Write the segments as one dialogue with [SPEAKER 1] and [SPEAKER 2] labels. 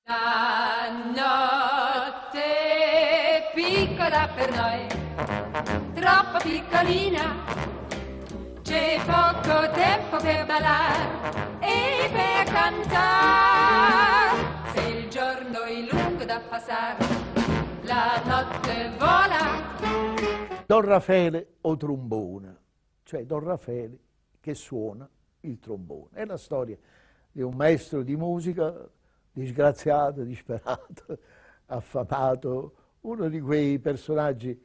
[SPEAKER 1] La notte è piccola per noi, troppo piccolina, c'è poco tempo per ballare e per cantare. Se il giorno è lungo da passare, la notte vola.
[SPEAKER 2] Don Raffaele o trombone, cioè Don Raffaele che suona il trombone. È la storia di un maestro di musica disgraziato, disperato, affamato, uno di quei personaggi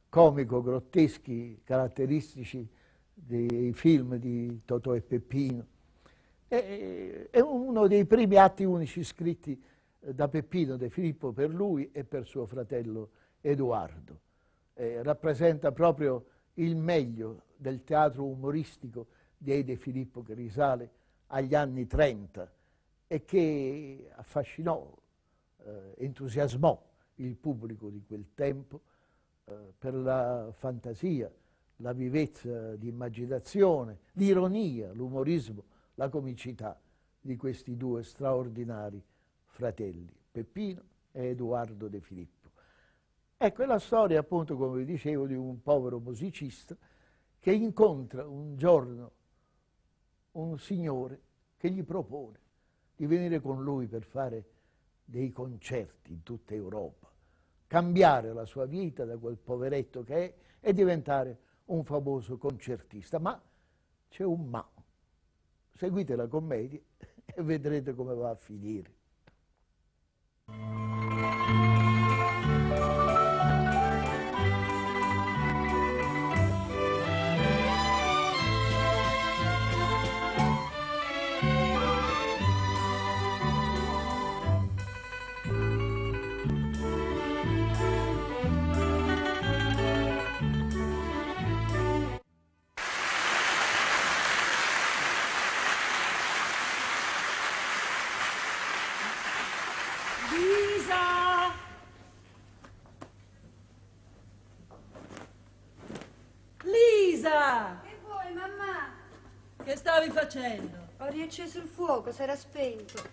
[SPEAKER 2] comico-grotteschi caratteristici dei film di Totò e Peppino. È uno dei primi atti unici scritti da Peppino De Filippo per lui e per suo fratello Edoardo. Rappresenta proprio il meglio del teatro umoristico di De Filippo, che risale agli anni 30 e che affascinò, entusiasmò il pubblico di quel tempo per la fantasia, la vivezza di immaginazione, l'ironia, l'umorismo, la comicità di questi due straordinari fratelli, Peppino e Edoardo De Filippo. Ecco, è la storia, appunto, come vi dicevo, di un povero musicista che incontra un giorno un signore che gli propone di venire con lui per fare dei concerti in tutta Europa, cambiare la sua vita da quel poveretto che è e diventare un famoso concertista. Ma c'è un ma. Seguite la commedia e vedrete come va a finire.
[SPEAKER 3] Lisa!
[SPEAKER 4] Che vuoi, mamma?
[SPEAKER 3] Che stavi facendo?
[SPEAKER 4] Ho riacceso il fuoco, s'era spento.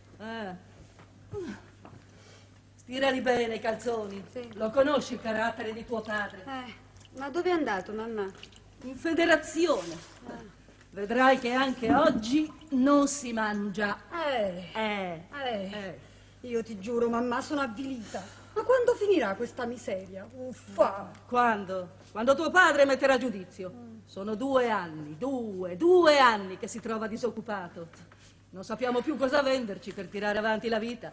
[SPEAKER 3] Stirali bene i calzoni.
[SPEAKER 4] Sì.
[SPEAKER 3] Lo conosci il carattere di tuo padre?
[SPEAKER 4] Ma dove è andato, mamma?
[SPEAKER 3] In federazione. Vedrai che anche oggi non si mangia.
[SPEAKER 4] Io ti giuro, mamma, sono avvilita. Ma quando finirà questa miseria? Uffa!
[SPEAKER 3] Quando? Quando tuo padre metterà giudizio. Sono 2 anni, due anni che si trova disoccupato. Non sappiamo più cosa venderci per tirare avanti la vita.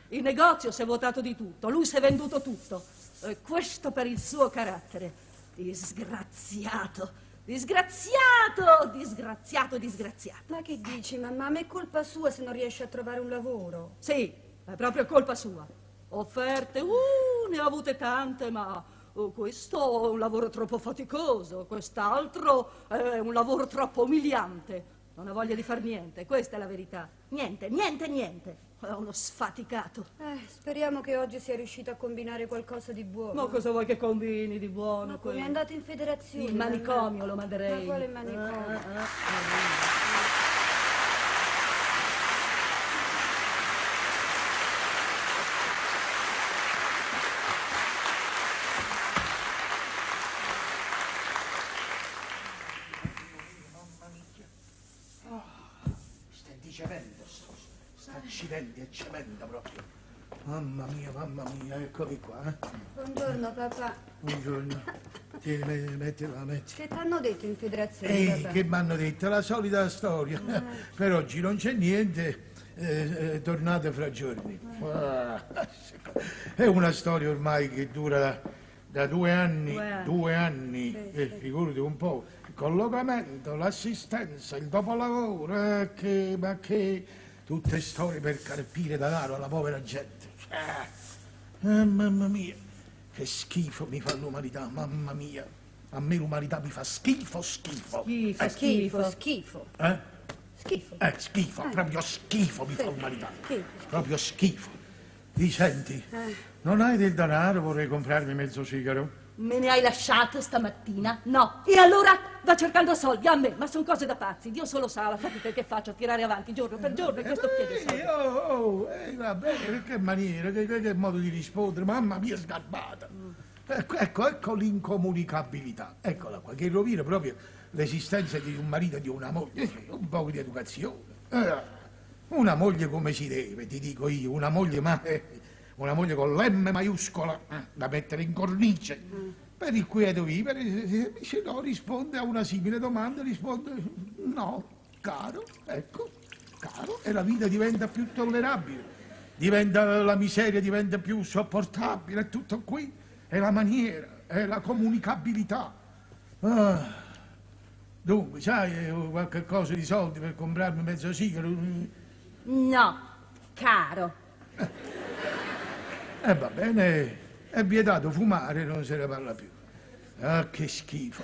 [SPEAKER 3] Il negozio si è vuotato di tutto, lui si è venduto tutto. E questo per il suo carattere. Disgraziato, disgraziato, disgraziato, disgraziato.
[SPEAKER 4] Ma che dici, mamma? Ma è colpa sua se non riesce a trovare un lavoro.
[SPEAKER 3] Sì, è proprio colpa sua. Offerte, ne ho avute tante, ma questo è un lavoro troppo faticoso, quest'altro è un lavoro troppo umiliante. Non ha voglia di far niente, questa è la verità. Niente, niente, niente. È uno sfaticato.
[SPEAKER 4] Speriamo che oggi sia riuscito a combinare qualcosa di buono.
[SPEAKER 3] Ma cosa vuoi che combini di buono?
[SPEAKER 4] Ma come è andato in federazione?
[SPEAKER 3] Il manicomio lo manderei.
[SPEAKER 4] Ma quale manicomio?
[SPEAKER 2] Accidenti, è cemento proprio. Mamma mia, eccomi qua.
[SPEAKER 4] Buongiorno, papà.
[SPEAKER 2] Buongiorno. Tieni, mettila.
[SPEAKER 4] Che t'hanno detto in federazione, papà?
[SPEAKER 2] Che mi hanno detto? La solita storia. Per oggi non c'è niente, tornate fra giorni. È una storia ormai che dura da 2 anni. 2 anni. Figurati un po'. Il collocamento, l'assistenza, il dopolavoro, ma che... Tutte storie per carpire denaro alla povera gente. Mamma mia, che schifo mi fa l'umanità, mamma mia. A me l'umanità mi fa schifo.
[SPEAKER 4] Schifo. Proprio
[SPEAKER 2] schifo mi fa l'umanità. Proprio schifo. Ti senti? Non hai del denaro, vorrei comprarmi mezzo sigaro?
[SPEAKER 3] Me ne hai lasciato stamattina? No. E allora va cercando soldi a me, ma sono cose da pazzi. Dio solo sa la fatica che faccio a tirare avanti giorno per giorno questo piede soldi.
[SPEAKER 5] vabbè, che maniera, che modo di rispondere, mamma mia sgarbata. Ecco l'incomunicabilità, eccola qua, che rovina proprio l'esistenza di un marito e di una moglie, un po' di educazione. Una moglie come si deve, ti dico io, una moglie con l'M maiuscola, da mettere in cornice, per il quieto vivere, se no risponde a una simile domanda, risponde no, caro, ecco, caro, e la vita diventa più tollerabile, la miseria diventa più sopportabile, è tutto qui, è la maniera, è la comunicabilità. Dunque, sai, qualche cosa di soldi per comprarmi mezzo sigaro?
[SPEAKER 3] No, caro.
[SPEAKER 5] Va bene, è vietato fumare, non se ne parla più. Ah, che schifo.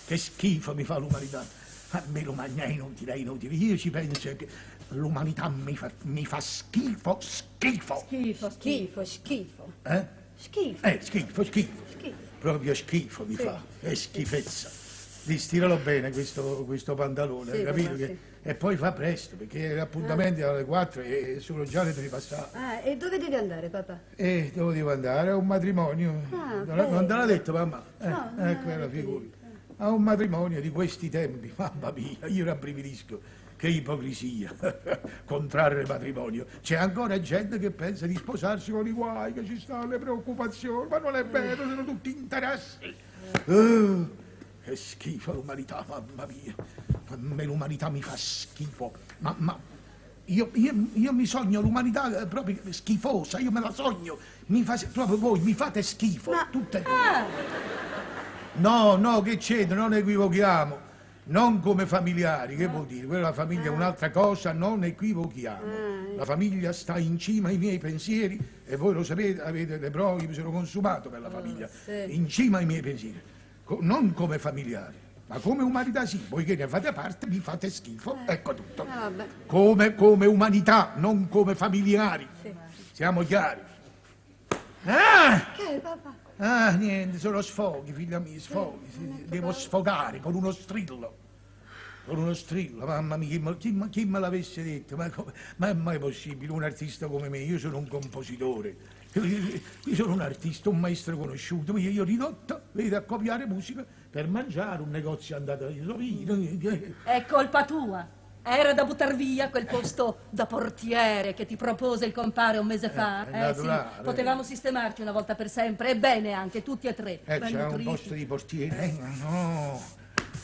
[SPEAKER 5] Che schifo mi fa l'umanità. A me l'umanità è inutile. Io ci penso che l'umanità mi fa schifo.
[SPEAKER 3] Schifo.
[SPEAKER 4] Schifo.
[SPEAKER 5] Schifo.
[SPEAKER 4] Schifo.
[SPEAKER 5] Proprio schifo mi fa. È schifezza. Stiralo bene questo pantalone,
[SPEAKER 4] Sì,
[SPEAKER 5] capito?
[SPEAKER 4] papà, sì.
[SPEAKER 5] E poi fa presto, perché l'appuntamento è alle 4 e sono già le 3 passate.
[SPEAKER 4] E dove devi andare, papà?
[SPEAKER 5] Dove devo andare? A un matrimonio. Non te l'ha detto, mamma?
[SPEAKER 4] No,
[SPEAKER 5] Quella figura. A un matrimonio di questi tempi, mamma mia, io rabbrividisco. Che ipocrisia, contrarre matrimonio. C'è ancora gente che pensa di sposarsi con i guai, che ci stanno le preoccupazioni, ma non è vero, sono tutti interessi. Che schifo l'umanità, mamma mia. A me l'umanità mi fa schifo. Ma io mi sogno l'umanità proprio schifosa, io me la sogno. Proprio voi mi fate schifo, tutte e due. No, che c'entra, non equivochiamo. Non come familiari, che vuol dire? Quella famiglia è un'altra cosa, non equivochiamo. La famiglia sta in cima ai miei pensieri e voi lo sapete, avete le prove, mi sono consumato per la famiglia. In cima ai miei pensieri. Non come familiari, ma come umanità sì. Voi che ne fate parte mi fate schifo, ecco tutto. Come umanità, non come familiari. Siamo chiari?
[SPEAKER 4] Che, papà?
[SPEAKER 5] Niente, sono sfoghi, figlia mia, sfoghi. Devo sfogare con uno strillo. Mamma mia, chi me l'avesse detto? Ma è mai possibile un artista come me? Io sono un compositore. Io sono un artista, un maestro conosciuto. Io ridotto, vedi, a copiare musica per mangiare, un negozio è andato via.
[SPEAKER 3] È colpa tua. Era da buttar via quel posto da portiere che ti propose il compare un mese fa. Sì, potevamo sistemarci una volta per sempre, e bene anche, tutti e tre.
[SPEAKER 5] C'è un posto di portiere?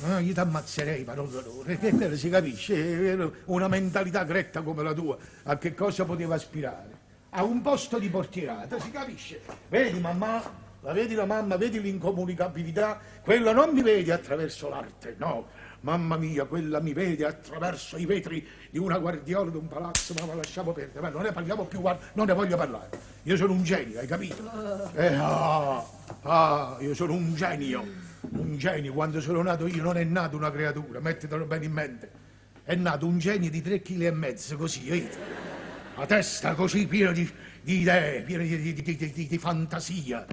[SPEAKER 5] No, io ti ammazzerei, parola d'onore. Che quello si capisce, una mentalità gretta come la tua, a che cosa poteva aspirare? A un posto di portierata, si capisce. Vedi, mamma, la vedi la mamma, vedi l'incomunicabilità? Quella non mi vedi attraverso l'arte, no. Mamma mia, quella mi vede attraverso i vetri di una guardiola di un palazzo, ma lasciamo perdere, ma non ne parliamo più, guarda, non ne voglio parlare. Io sono un genio, hai capito? Io sono un genio, quando sono nato io non è nato una creatura, mettetelo bene in mente. È nato un genio di 3,5 kg, così, vedi? La testa così piena di idee, piena di fantasia.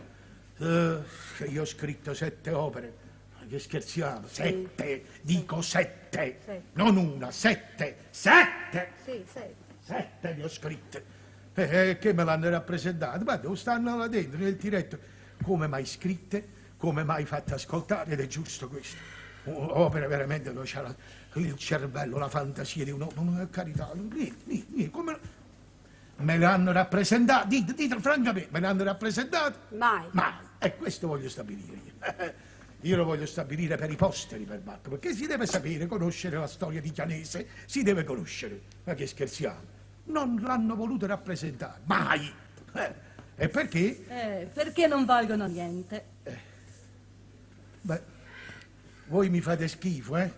[SPEAKER 5] Io ho scritto 7 opere. Che scherziamo? 7, dico 7, non una, 7. 7 ne ho scritte. Che me l'hanno rappresentate? Ma dove stanno là dentro, nel tiretto? Come mai scritte? Come mai fatte ascoltare? Ed è giusto questo. Opere veramente dove c'è il cervello, la fantasia di un uomo, carità. Come me le hanno rappresentate? Dite francamente, me le hanno rappresentate?
[SPEAKER 4] Mai.
[SPEAKER 5] E questo voglio stabilire io. Io lo voglio stabilire per i posteri, per Bacco, perché si deve sapere, conoscere la storia di Chianese, si deve conoscere. Ma che scherziamo? Non l'hanno voluto rappresentare, mai! E perché?
[SPEAKER 3] Perché non valgono niente.
[SPEAKER 5] Voi mi fate schifo, eh?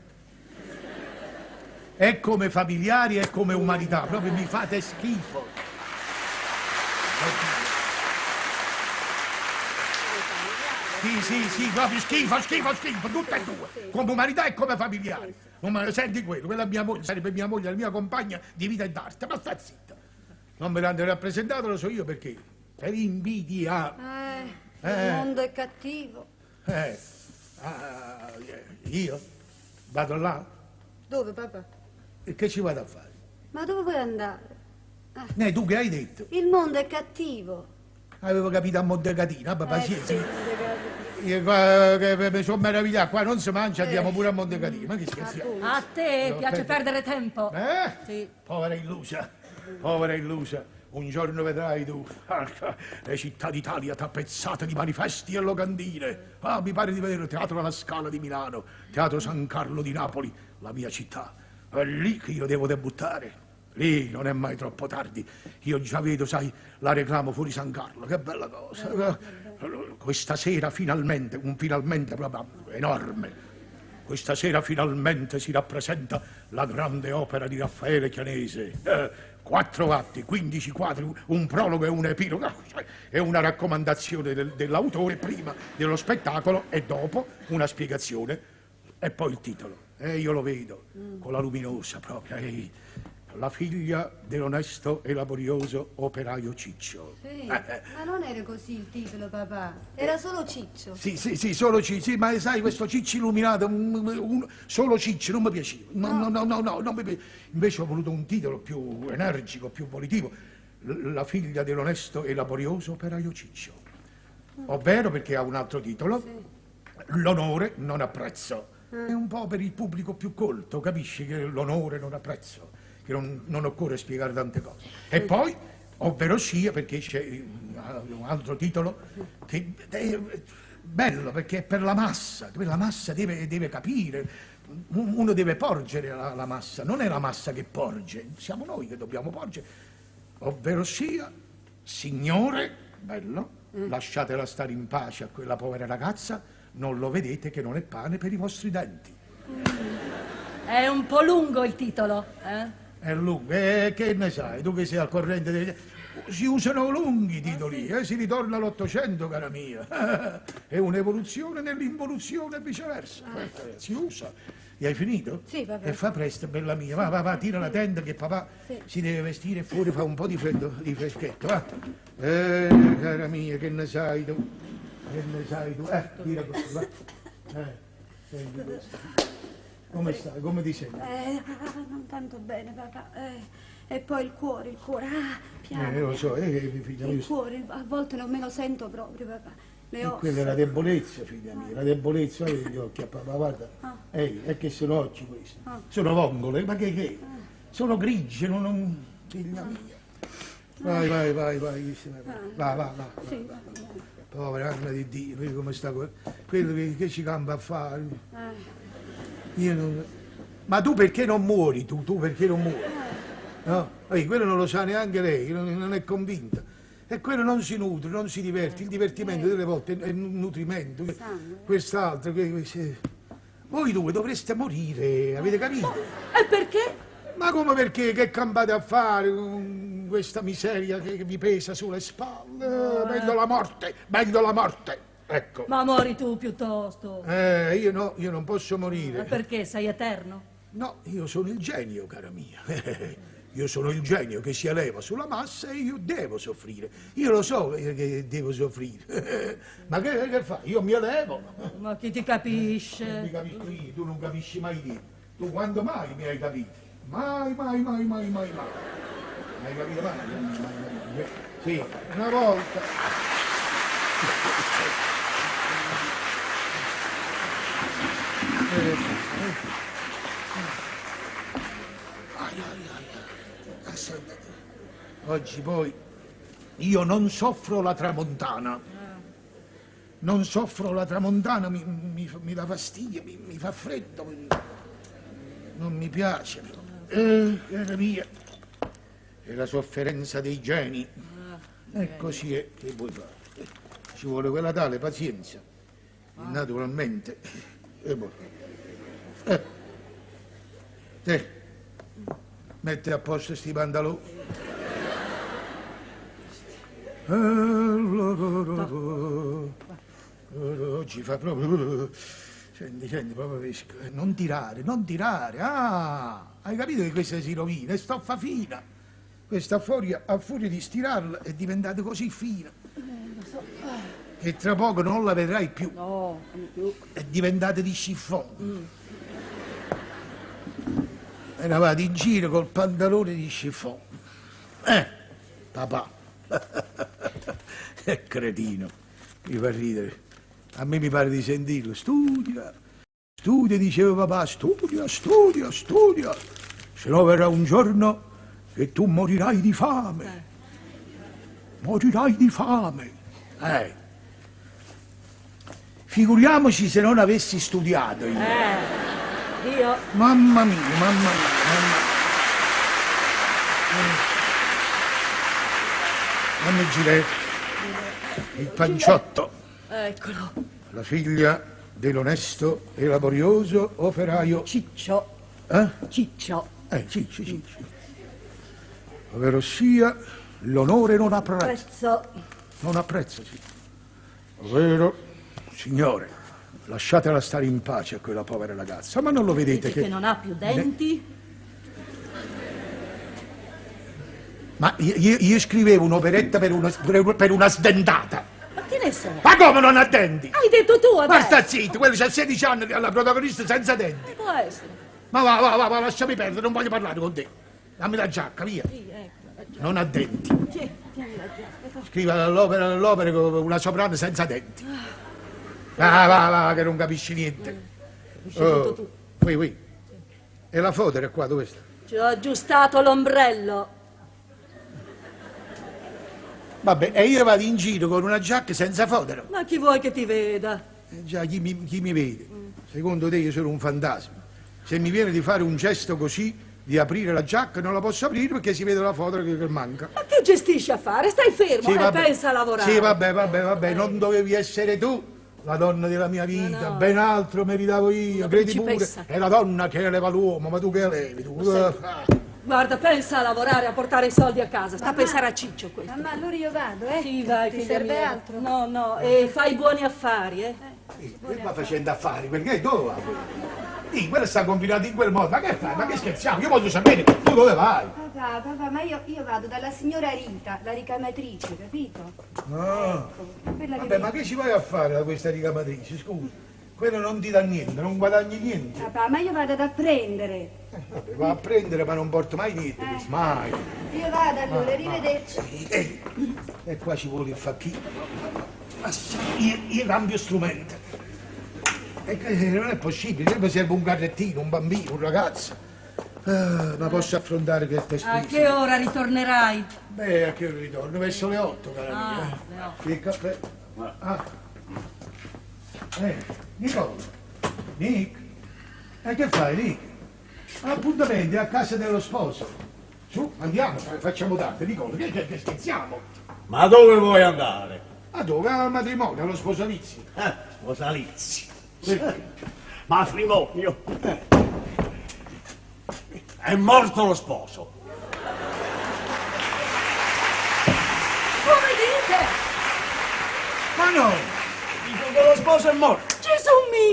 [SPEAKER 5] È come familiari e come umanità, proprio mi fate schifo. Sì, proprio schifo, tutte e due, come umanità e come familiari. Senti quello, quella mia moglie, sarebbe mia moglie, la mia compagna di vita e d'arte, ma sta zitta. Non me l'hanno rappresentato, lo so io perché. Per invidia.
[SPEAKER 4] Il mondo è cattivo.
[SPEAKER 5] Io? Vado là?
[SPEAKER 4] Dove, papà?
[SPEAKER 5] E che ci vado a fare?
[SPEAKER 4] Ma dove vuoi andare?
[SPEAKER 5] Tu che hai detto?
[SPEAKER 6] Il mondo è cattivo.
[SPEAKER 5] Avevo capito a Montecatina, pazienza.
[SPEAKER 6] Sì,
[SPEAKER 5] Io qua, che mi sono meravigliato, qua non si mangia, andiamo pure a Montecatina. Ma che scherziamo?
[SPEAKER 3] A te
[SPEAKER 5] No,
[SPEAKER 3] piace
[SPEAKER 5] aspetta.
[SPEAKER 3] perdere tempo? Sì.
[SPEAKER 5] Povera illusa, povera illusa. Un giorno vedrai tu, le città d'Italia tappezzate di manifesti e locandine. Mi pare di vedere il Teatro alla Scala di Milano, Teatro San Carlo di Napoli, la mia città. È lì che io devo debuttare. Lì non è mai troppo tardi. Io già vedo, sai, la reclamo fuori San Carlo, che bella cosa. Questa sera finalmente, un finalmente proprio enorme. Questa sera finalmente si rappresenta la grande opera di Raffaele Chianese. 4 atti, 15 quadri, un prologo e un epilogo, e una raccomandazione dell'autore prima dello spettacolo e dopo una spiegazione e poi il titolo. Io lo vedo con la luminosa proprio. La figlia dell'onesto e laborioso operaio Ciccio.
[SPEAKER 6] Sì, ma non era così il titolo, papà. Era solo Ciccio.
[SPEAKER 5] Sì, solo Ciccio, sì, ma sai, questo Ciccio illuminato, solo Ciccio, non mi piaceva. No, non mi piaceva. Invece ho voluto un titolo più energico, più volitivo. La figlia dell'onesto e laborioso operaio Ciccio. Ovvero perché ha un altro titolo, l'onore non ha prezzo. È un po' per il pubblico più colto, capisci che l'onore non ha prezzo. Che non occorre spiegare tante cose. E poi, ovvero sia, perché c'è un altro titolo che è bello, perché è per la massa deve capire, uno deve porgere la massa, non è la massa che porge, siamo noi che dobbiamo porgere, ovvero sia, signore, bello, lasciatela stare in pace a quella povera ragazza, non lo vedete che non è pane per i vostri denti.
[SPEAKER 3] È un po' lungo il titolo, eh?
[SPEAKER 5] È lungo, che ne sai, tu che sei al corrente si usano lunghi i titoli, si ritorna all'Ottocento, cara mia. È un'evoluzione nell'involuzione e viceversa. Si usa. E hai finito?
[SPEAKER 6] Sì, papà.
[SPEAKER 5] E fa presto, bella mia. Va, tira la tenda che papà si deve vestire e fuori fa un po' di freddo, di freschetto, va. Cara mia, che ne sai tu? Che ne sai tu? Tira questo, va. Senti questo. Come stai? Come ti senti?
[SPEAKER 6] Non tanto bene, papà. E poi il cuore. Piano.
[SPEAKER 5] Lo so, figlia mia.
[SPEAKER 6] Il cuore, a volte non me lo sento proprio, papà. Le ossa.
[SPEAKER 5] Quella è la debolezza, figlia mia, la debolezza, vedi gli occhi a papà, guarda. È che sono occhi questi. Sono vongole, ma che? Sono grigie, non... Figlia mia. Vai. Va.
[SPEAKER 6] Sì,
[SPEAKER 5] Povera anima di Dio, vedi come sta quello che ci campa a fare. Io non... Ma tu perché non muori? Tu perché non muori? No? Quello non lo sa neanche lei, non è convinta. E quello non si nutre, non si diverte. Il divertimento delle volte è un nutrimento. Quest'altro, voi due dovreste morire, avete capito?
[SPEAKER 3] E perché?
[SPEAKER 5] Ma come perché? Che campate a fare con questa miseria che vi pesa sulle spalle? Meglio la morte. Ecco.
[SPEAKER 3] Ma muori tu piuttosto.
[SPEAKER 5] Io non posso morire.
[SPEAKER 3] Ma perché? Sei eterno?
[SPEAKER 5] No, io sono il genio, cara mia. Io sono il genio che si eleva sulla massa e io devo soffrire. Io lo so che devo soffrire. Ma che fai? Io mi elevo.
[SPEAKER 3] Ma chi ti capisce?
[SPEAKER 5] Non mi capisco io, tu non capisci mai te. Tu quando mai mi hai capito? Mai. Hai capito mai? Sì, una volta. Oggi poi io non soffro la tramontana. Non soffro la tramontana, mi dà fastidio, mi fa freddo, non mi piace. Cara mia, è la sofferenza dei geni. E così è, che vuoi fare? Ci vuole quella tale pazienza, naturalmente. Metti a posto sti pantaloni. Oggi fa proprio... Senti, proprio pesco. Non tirare. Hai capito che questa si rovina? È stoffa fina. Questa furia, a furia di stirarla, è diventata così fina.
[SPEAKER 6] Lo so.
[SPEAKER 5] Che tra poco non la vedrai più.
[SPEAKER 6] No, non più.
[SPEAKER 5] È diventata di chiffon. Eravate in giro col pantalone di chiffon. Papà. È cretino. Mi fa ridere. A me mi pare di sentirlo. Studia. Studia, diceva papà. Studia, studia, studia. Se no verrà un giorno che tu morirai di fame. Morirai di fame. Figuriamoci se non avessi studiato io.
[SPEAKER 3] Io...
[SPEAKER 5] Mamma mia, mamma mia, mamma mia. Dammi girare il panciotto.
[SPEAKER 3] Eccolo.
[SPEAKER 5] La figlia dell'onesto e laborioso operaio.
[SPEAKER 3] Ciccio. Ciccio.
[SPEAKER 5] Ciccio, Ciccio. Ovvero sia, l'onore non ha prezzo.
[SPEAKER 3] Prezzo.
[SPEAKER 5] Non ha prezzo, sì. Ovvero, signore, lasciatela stare in pace a quella povera ragazza. Ma non lo vedete
[SPEAKER 3] Dici che non ha più denti?
[SPEAKER 5] Ma io scrivevo un'operetta per una sdentata.
[SPEAKER 3] Ma che ne so?
[SPEAKER 5] Ma come non ha denti?
[SPEAKER 3] Hai detto tu adesso.
[SPEAKER 5] Ma sta zitto, quello c'ha 16 anni, la protagonista senza denti.
[SPEAKER 3] Può essere.
[SPEAKER 5] Ma va, lasciami perdere, non voglio parlare con te. Dammi la giacca, via.
[SPEAKER 3] Sì, ecco.
[SPEAKER 5] Non ha denti.
[SPEAKER 3] Tieni la giacca.
[SPEAKER 5] Scriva all'opera con una soprano senza denti. Va, che non capisci niente.
[SPEAKER 3] Tutto tu.
[SPEAKER 5] Oui. E la fodera qua, dove sta?
[SPEAKER 3] Ci ho aggiustato l'ombrello.
[SPEAKER 5] Vabbè, e io vado in giro con una giacca senza fodera.
[SPEAKER 3] Ma chi vuoi che ti veda?
[SPEAKER 5] Già, chi mi vede? Secondo te io sono un fantasma. Se mi viene di fare un gesto così, di aprire la giacca, non la posso aprire perché si vede la fodera che manca.
[SPEAKER 3] Ma che gestisci a fare? Stai fermo
[SPEAKER 5] Sì,
[SPEAKER 3] e
[SPEAKER 5] vabbè.
[SPEAKER 3] pensa a lavorare.
[SPEAKER 5] Sì, vabbè, non dovevi essere tu la donna della mia vita,
[SPEAKER 3] no.
[SPEAKER 5] Ben altro meritavo io,
[SPEAKER 3] Una
[SPEAKER 5] credi pure.
[SPEAKER 3] principessa.
[SPEAKER 5] È la donna che eleva l'uomo, ma tu che elevi? Tu?
[SPEAKER 3] Guarda, pensa a lavorare, a portare i soldi a casa. Sta a pensare a Ciccio questo.
[SPEAKER 6] Mamma, allora io vado,
[SPEAKER 3] Sì, vai,
[SPEAKER 6] Ti
[SPEAKER 3] figlia
[SPEAKER 6] serve
[SPEAKER 3] mia.
[SPEAKER 6] altro?
[SPEAKER 3] No, e fai buoni affari,
[SPEAKER 5] Che va facendo affari? Perché dove va? Quello sta combinato in quel modo, ma che fai? Ma che scherziamo? Io voglio sapere tu dove vai.
[SPEAKER 6] Papà, ma io vado dalla signora Rita, la ricamatrice, capito?
[SPEAKER 5] Ah.
[SPEAKER 6] Quella che
[SPEAKER 5] Vabbè, ma che ci vai a fare da questa ricamatrice? Scusa. Quello non ti dà niente, non guadagni niente.
[SPEAKER 6] Papà, ma io vado ad apprendere.
[SPEAKER 5] Vabbè, va a prendere ma non porto mai niente, mai.
[SPEAKER 6] Io vado allora, arrivederci.
[SPEAKER 5] E qua ci vuole il facchino. Ma sì, io cambio strumento. Non è possibile, mi serve un carrettino, un bambino, un ragazzo. Ma posso affrontare queste spese?
[SPEAKER 3] A che ora ritornerai?
[SPEAKER 5] Beh, a che ora ritorno? Verso le 8, cara mia.
[SPEAKER 3] le 8.
[SPEAKER 5] Il caffè. Nicola. Nick. Che fai, Nick? Appuntamenti a casa dello sposo. Su, andiamo, facciamo tardi, Nicola. Che scherziamo?
[SPEAKER 7] Ma dove vuoi andare?
[SPEAKER 5] A dove? Al matrimonio, allo sposalizio.
[SPEAKER 7] Sposalizio. Matrimonio. È morto lo sposo.
[SPEAKER 3] Come dite?
[SPEAKER 5] Ma no!
[SPEAKER 7] Dico che lo sposo è morto.
[SPEAKER 3] Gesù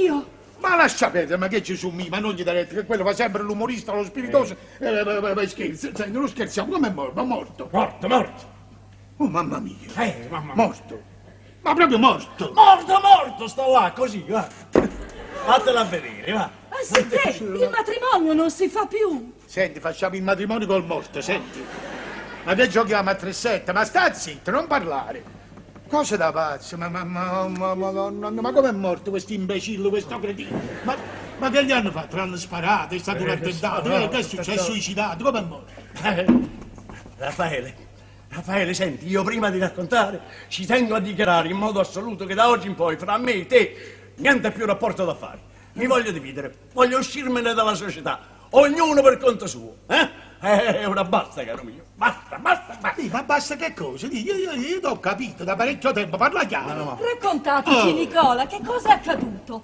[SPEAKER 3] mio!
[SPEAKER 5] Ma lascia perdere, ma che Gesù mio, ma non gli darete, che quello fa sempre l'umorista, lo spiritoso. Scherzi, senti, non scherziamo, come è morto? Morto.
[SPEAKER 7] Morto.
[SPEAKER 5] Oh, mamma mia.
[SPEAKER 7] Mamma mia.
[SPEAKER 5] Morto. Ma proprio morto.
[SPEAKER 7] Morto, sto là, così, va. Fatela vedere, va.
[SPEAKER 3] Ma senti, il matrimonio non si fa più.
[SPEAKER 5] Senti, facciamo il matrimonio col morto, senti. Ma che giochiamo a 3-7? Ma sta zitto, non parlare. Cosa da pazzo? Madonna, ma come è morto questo imbecille, questo cretino? Ma che gli hanno fatto? L'hanno sparato, è stato un attentato, che è successo? È suicidato, come è morto?
[SPEAKER 7] Raffaele, senti, io prima di raccontare ci tengo a dichiarare in modo assoluto che da oggi in poi fra me e te niente più rapporto d'affari. Mi voglio dividere, voglio uscirmene dalla società, ognuno per conto suo, ora basta, caro mio, basta.
[SPEAKER 5] Sì, ma basta che cosa? Io t'ho capito da parecchio tempo, parla chiaro.
[SPEAKER 3] Raccontateci, Nicola, che cosa è accaduto?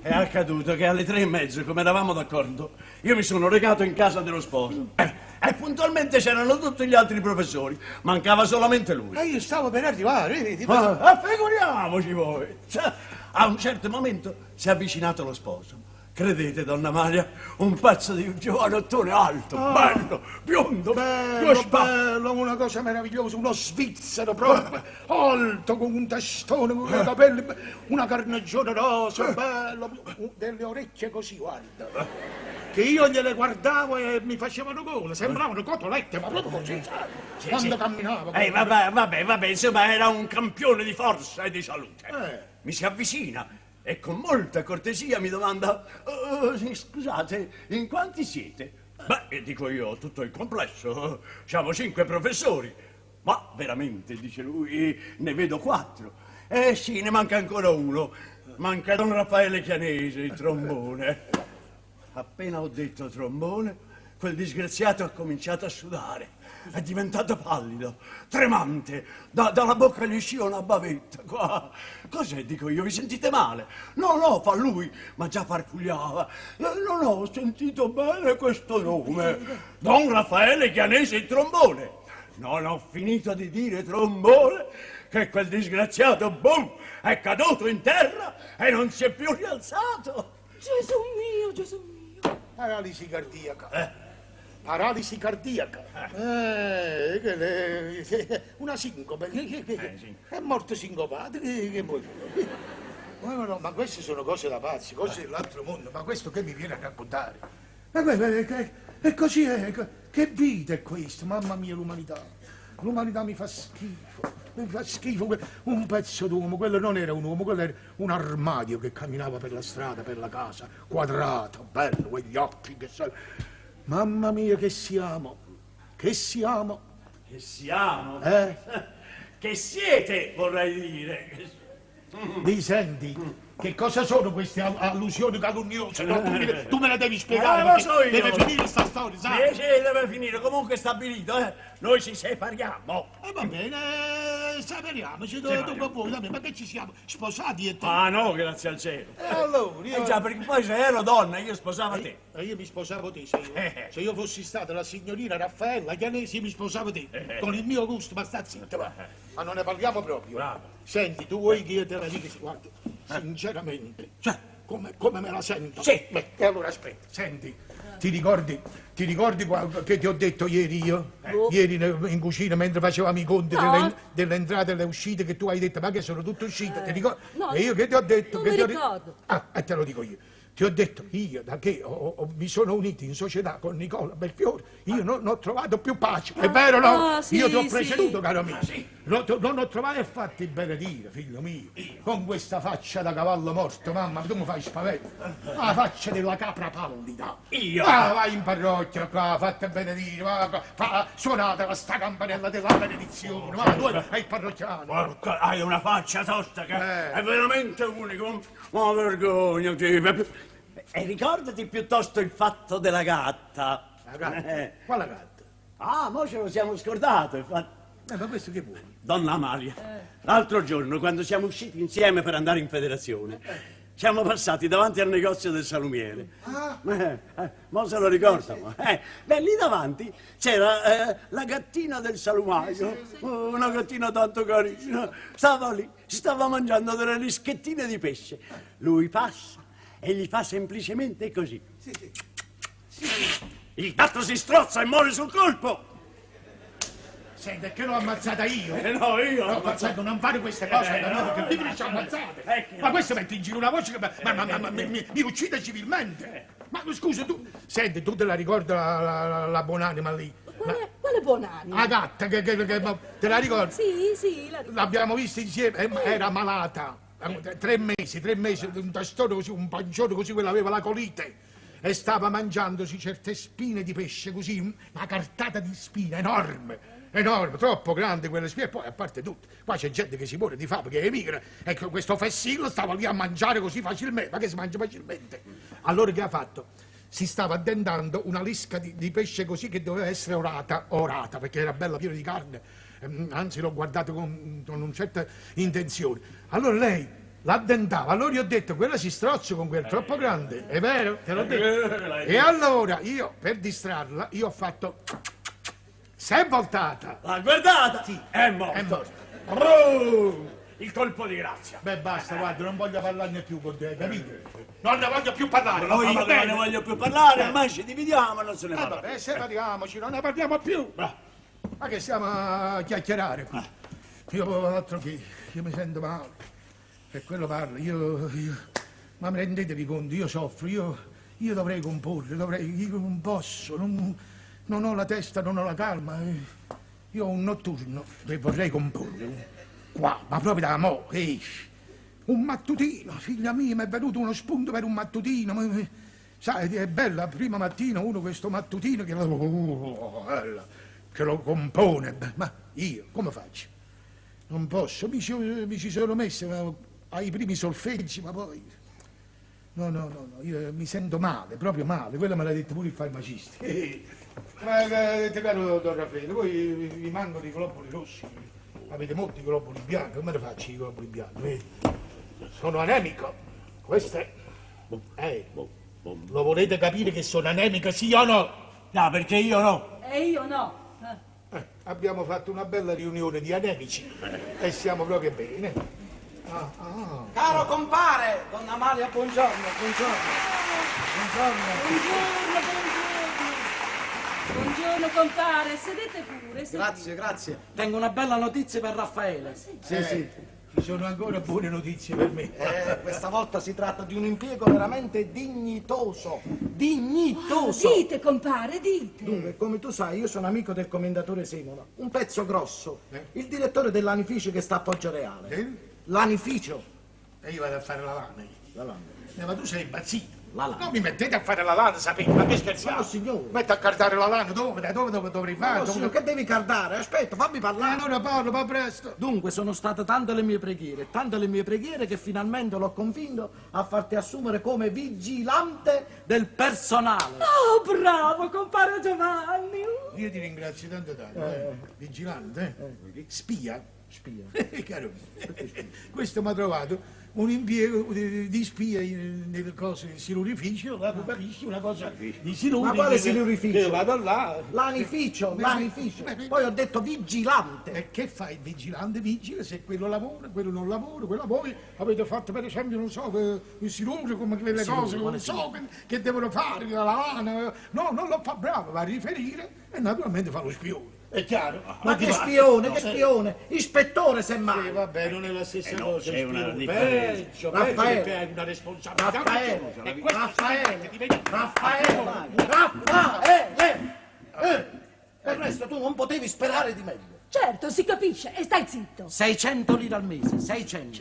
[SPEAKER 7] È accaduto che alle 3:30, come eravamo d'accordo, io mi sono recato in casa dello sposo e puntualmente c'erano tutti gli altri professori, mancava solamente lui.
[SPEAKER 5] Io stavo per arrivare, vedi?
[SPEAKER 7] Figuriamoci voi! Cioè, a un certo momento si è avvicinato lo sposo. Credete, donna Maria, un pezzo di un giovanottone alto, bello, biondo,
[SPEAKER 5] Bello, una cosa meravigliosa, uno svizzero proprio, alto, con un testone, con i capelli, una carnagione rosa, bello, delle orecchie così, guarda. che io gliele guardavo e mi facevano gola, sembravano cotolette, ma proprio così, quando camminavo.
[SPEAKER 7] Vabbè, insomma, era un campione di forza e di salute. Mi si avvicina e con molta cortesia mi domanda: scusate, in quanti siete? Beh, dico io, tutto il complesso, siamo 5 professori. Ma veramente, dice lui, ne vedo 4. Eh sì, ne manca ancora uno. Manca Don Raffaele Chianese, il trombone. Appena ho detto trombone, quel disgraziato ha cominciato a sudare. È diventato pallido, tremante. Dalla bocca gli usciva una bavetta. Qua. Cos'è, dico io, vi sentite male? No, fa lui, ma già farfugliava. Non ho sentito bene questo nome. Don Raffaele Chianese, il trombone. Non ho finito di dire trombone che quel disgraziato, boom, è caduto in terra e non si è più rialzato.
[SPEAKER 3] Gesù mio.
[SPEAKER 5] Paralisi cardiaca. Paralisi cardiaca. Una sincope. È morto sincopato. Che vuoi fare? No, ma queste sono cose da pazzi, cose dell'altro mondo. Ma questo che mi viene a raccontare? E così è. Che vita è questa? Mamma mia, l'umanità. L'umanità mi fa schifo. Mi fa schifo. Un pezzo d'uomo. Quello non era un uomo, quello era un armadio che camminava per la strada, per la casa. Quadrato, bello, quegli occhi che sai. Mamma mia, che siamo? Che siamo?
[SPEAKER 7] Che siamo? Che siete, vorrei dire.
[SPEAKER 5] Mi senti? Che cosa sono queste allusioni calunniose? No, tu me le devi spiegare.
[SPEAKER 7] Lo so io.
[SPEAKER 5] Deve finire sta storia, sai?
[SPEAKER 7] Sì, deve finire. Comunque è stabilito, Noi ci separiamo.
[SPEAKER 5] Va bene, separiamoci. Tu con voi, ma che ci siamo? Sposati e te?
[SPEAKER 7] Ah no, grazie al cielo.
[SPEAKER 5] Allora, io...
[SPEAKER 7] già, perché poi se ero donna io sposavo te.
[SPEAKER 5] Io mi sposavo te, se io fossi stata la signorina Raffaella Chianesi, mi sposavo te. Con il mio gusto, ma sta zitto, va. Ma non ne parliamo proprio.
[SPEAKER 7] Bravo.
[SPEAKER 5] Senti, tu vuoi che io te la dica? Guarda, sinceramente, come me la sento?
[SPEAKER 7] Sì.
[SPEAKER 5] E allora aspetta, senti, ti ricordi che ti ho detto ieri io? Ieri in cucina mentre facevamo i conti delle entrate e le uscite, che tu hai detto ma che sono tutte uscite, ti ricordi?
[SPEAKER 3] No,
[SPEAKER 5] e io che ti ho detto?
[SPEAKER 3] Non mi ricordo.
[SPEAKER 5] E te lo dico io. Ti ho detto, io da che mi sono unito in società con Nicola Belfiore, io non ho trovato più pace. È vero, no?
[SPEAKER 3] Sì,
[SPEAKER 5] io ti ho preceduto,
[SPEAKER 3] sì.
[SPEAKER 5] caro mio. Non ho trovato e fatti benedire, figlio mio. Con questa faccia da cavallo morto, mamma, tu mi fai spavento. La faccia della capra pallida.
[SPEAKER 7] Io?
[SPEAKER 5] Vai in parrocchia, qua, fatte benedire, suonate la sta campanella della benedizione. Ma tu hai il parrocchiano.
[SPEAKER 7] Porca, hai una faccia tosta che è veramente unico. Ma vergognati. E ricordati piuttosto il fatto della gatta.
[SPEAKER 5] La gatta? Quale gatta?
[SPEAKER 7] Ah, mo ce lo siamo scordato, infatti.
[SPEAKER 5] Ma questo che vuoi?
[SPEAKER 7] Donna Amalia, l'altro giorno, quando siamo usciti insieme per andare in federazione, siamo passati davanti al negozio del salumiere. Mo se lo ricordano. Beh, lì davanti c'era la gattina del salumaio, una gattina tanto carina. Stava lì, stava mangiando delle rischettine di pesce. Lui passa e gli fa semplicemente così. Il gatto si strozza e muore sul colpo.
[SPEAKER 5] Senti, è che l'ho ammazzata io.
[SPEAKER 7] No, io.
[SPEAKER 5] L'ho ammazzata, non fare queste cose, perché qui finisce ammazzate. Ma questo mette in giro una voce che mi uccide civilmente. Ma scusa, tu... Senti, tu te la ricordi la buonanima lì?
[SPEAKER 3] Quale buonanima?
[SPEAKER 5] La gatta, che te la ricordi?
[SPEAKER 3] Sì,
[SPEAKER 5] l'abbiamo vista insieme, era malata. 3 mesi, un tastone così, un pancione così, quella aveva la colite. E stava mangiandosi certe spine di pesce così, una cartata di spine enorme, troppo grande quelle spine. E poi, a parte tutto, qua c'è gente che si muore di fame, che emigra, e questo fessillo stava lì a mangiare così facilmente, ma che si mangia facilmente. Allora che ha fatto? Si stava addentando una lisca di pesce così che doveva essere orata, perché era bella piena di carne, anzi l'ho guardato con una certa intenzione. Allora lei l'addentava, allora io ho detto, quella si strozza con quel troppo grande, è vero? Te l'ho detto. E allora io, per distrarla, io ho fatto... Si è voltata.
[SPEAKER 7] L'ha guardata? Sì. È morta.
[SPEAKER 5] È morta.
[SPEAKER 7] Il colpo di grazia.
[SPEAKER 5] Beh, basta, guarda, non voglio parlarne più con te, capito? Non ne voglio più parlare.
[SPEAKER 7] No, io non ne voglio più parlare, ormai ci dividiamo, non se ne parla.
[SPEAKER 5] Vabbè, separiamoci, non ne parliamo più. Ma che stiamo a chiacchierare qui? Io, altro che, io mi sento male. E quello parla, ma mi rendetevi conto, io soffro, io io dovrei comporre, io non posso, non ho la testa, non ho la calma. Io ho un notturno e vorrei comporre. Qua, ma proprio da mo', un mattutino, figlia mia, mi è venuto uno spunto per un mattutino. Sai, è bella, prima mattina uno questo mattutino che lo compone. Ma io, come faccio? Non posso, mi ci sono messo ai primi solfeggi, ma poi... No, io mi sento male, proprio male. Quello me l'ha detto pure il farmacista. Ma caro Don Raffaele, voi vi mancano i globuli rossi, avete molti globuli bianchi, come ne faccio i globuli bianchi? Sono anemico, questo è... Lo volete capire che sono anemico, sì o no?
[SPEAKER 7] No, perché io no.
[SPEAKER 3] E io no.
[SPEAKER 5] Abbiamo fatto una bella riunione di anemici e siamo proprio bene.
[SPEAKER 8] Caro compare, donna Amalia, buongiorno.
[SPEAKER 3] Buongiorno compare, sedete pure. Sedete.
[SPEAKER 8] Grazie. Tengo una bella notizia per Raffaele.
[SPEAKER 5] Sì. Ci sono ancora buone notizie per me.
[SPEAKER 8] Questa volta si tratta di un impiego veramente dignitoso.
[SPEAKER 3] Dite compare, dite.
[SPEAKER 8] Dunque, come tu sai, io sono amico del commendatore Semola, un pezzo grosso, il direttore dell'anificio che sta a Poggioreale. L'anificio.
[SPEAKER 5] E io vado a fare la lana.
[SPEAKER 8] La lana.
[SPEAKER 5] Ma tu sei impazzito.
[SPEAKER 8] La lana.
[SPEAKER 5] Non mi mettete a fare la lana, sapete? Ma che scherziamo?
[SPEAKER 8] No, signore.
[SPEAKER 5] Metti a cardare la lana, dove dovrei fare?
[SPEAKER 8] No, signore, che devi cardare? Aspetta, fammi parlare.
[SPEAKER 5] Allora parlo, ma presto.
[SPEAKER 8] Dunque, sono state tante le mie preghiere che finalmente l'ho convinto a farti assumere come vigilante del personale.
[SPEAKER 3] Oh, bravo compare Giovanni.
[SPEAKER 5] Io ti ringrazio tanto. Vigilante, spia. Caro mio, questo mi ha trovato un impiego di spia nelle cose del silurificio, là tu capisci una cosa di siluri.
[SPEAKER 8] Ma quale silurificio?
[SPEAKER 5] Io vado là.
[SPEAKER 8] L'anificio. Poi ho detto vigilante.
[SPEAKER 5] E che fa il vigilante? Vigila se quello lavora, quello non lavora, quello voi avete fatto per esempio, non so, il silure, come quelle cose, non so che devono fare, la lana. No, non lo fa bravo, va a riferire e naturalmente fa lo spione. È chiaro?
[SPEAKER 8] Ma che spione? Ispettore, semmai.
[SPEAKER 5] Vabbè, non è la stessa cosa.
[SPEAKER 7] C'è una differenza.
[SPEAKER 5] Raffaele, che hai una responsabilità.
[SPEAKER 8] Raffaele! Per resto tu non potevi sperare di meglio.
[SPEAKER 3] Certo, si capisce, e stai zitto.
[SPEAKER 8] 600 lire al mese, 600.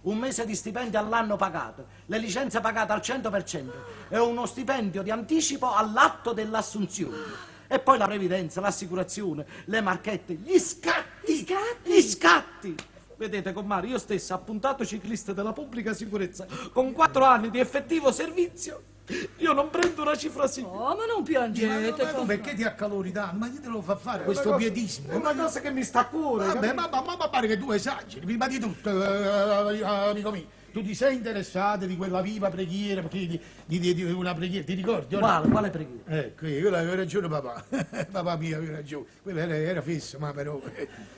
[SPEAKER 8] Un mese di stipendio all'anno pagato, le licenze pagate al 100% e uno stipendio di anticipo all'atto dell'assunzione. E poi la previdenza, l'assicurazione, le marchette, gli scatti. Vedete, comare, io stesso, appuntato ciclista della pubblica sicurezza, con 4 anni di effettivo servizio, io non prendo una cifra simile.
[SPEAKER 3] Oh, ma non piangete.
[SPEAKER 5] Ma perché ti accalori tanto? Ma chi te lo fa fare questo pietismo?
[SPEAKER 8] È una cosa che mi sta a cuore.
[SPEAKER 5] Vabbè, ma pare che tu esageri. Prima di tutto, amico mio, tu ti sei interessato di quella viva preghiera, di una preghiera, ti ricordi?
[SPEAKER 8] Quale preghiera?
[SPEAKER 5] Quella aveva ragione papà. Papà mio aveva ragione. Quella era fissa, ma però...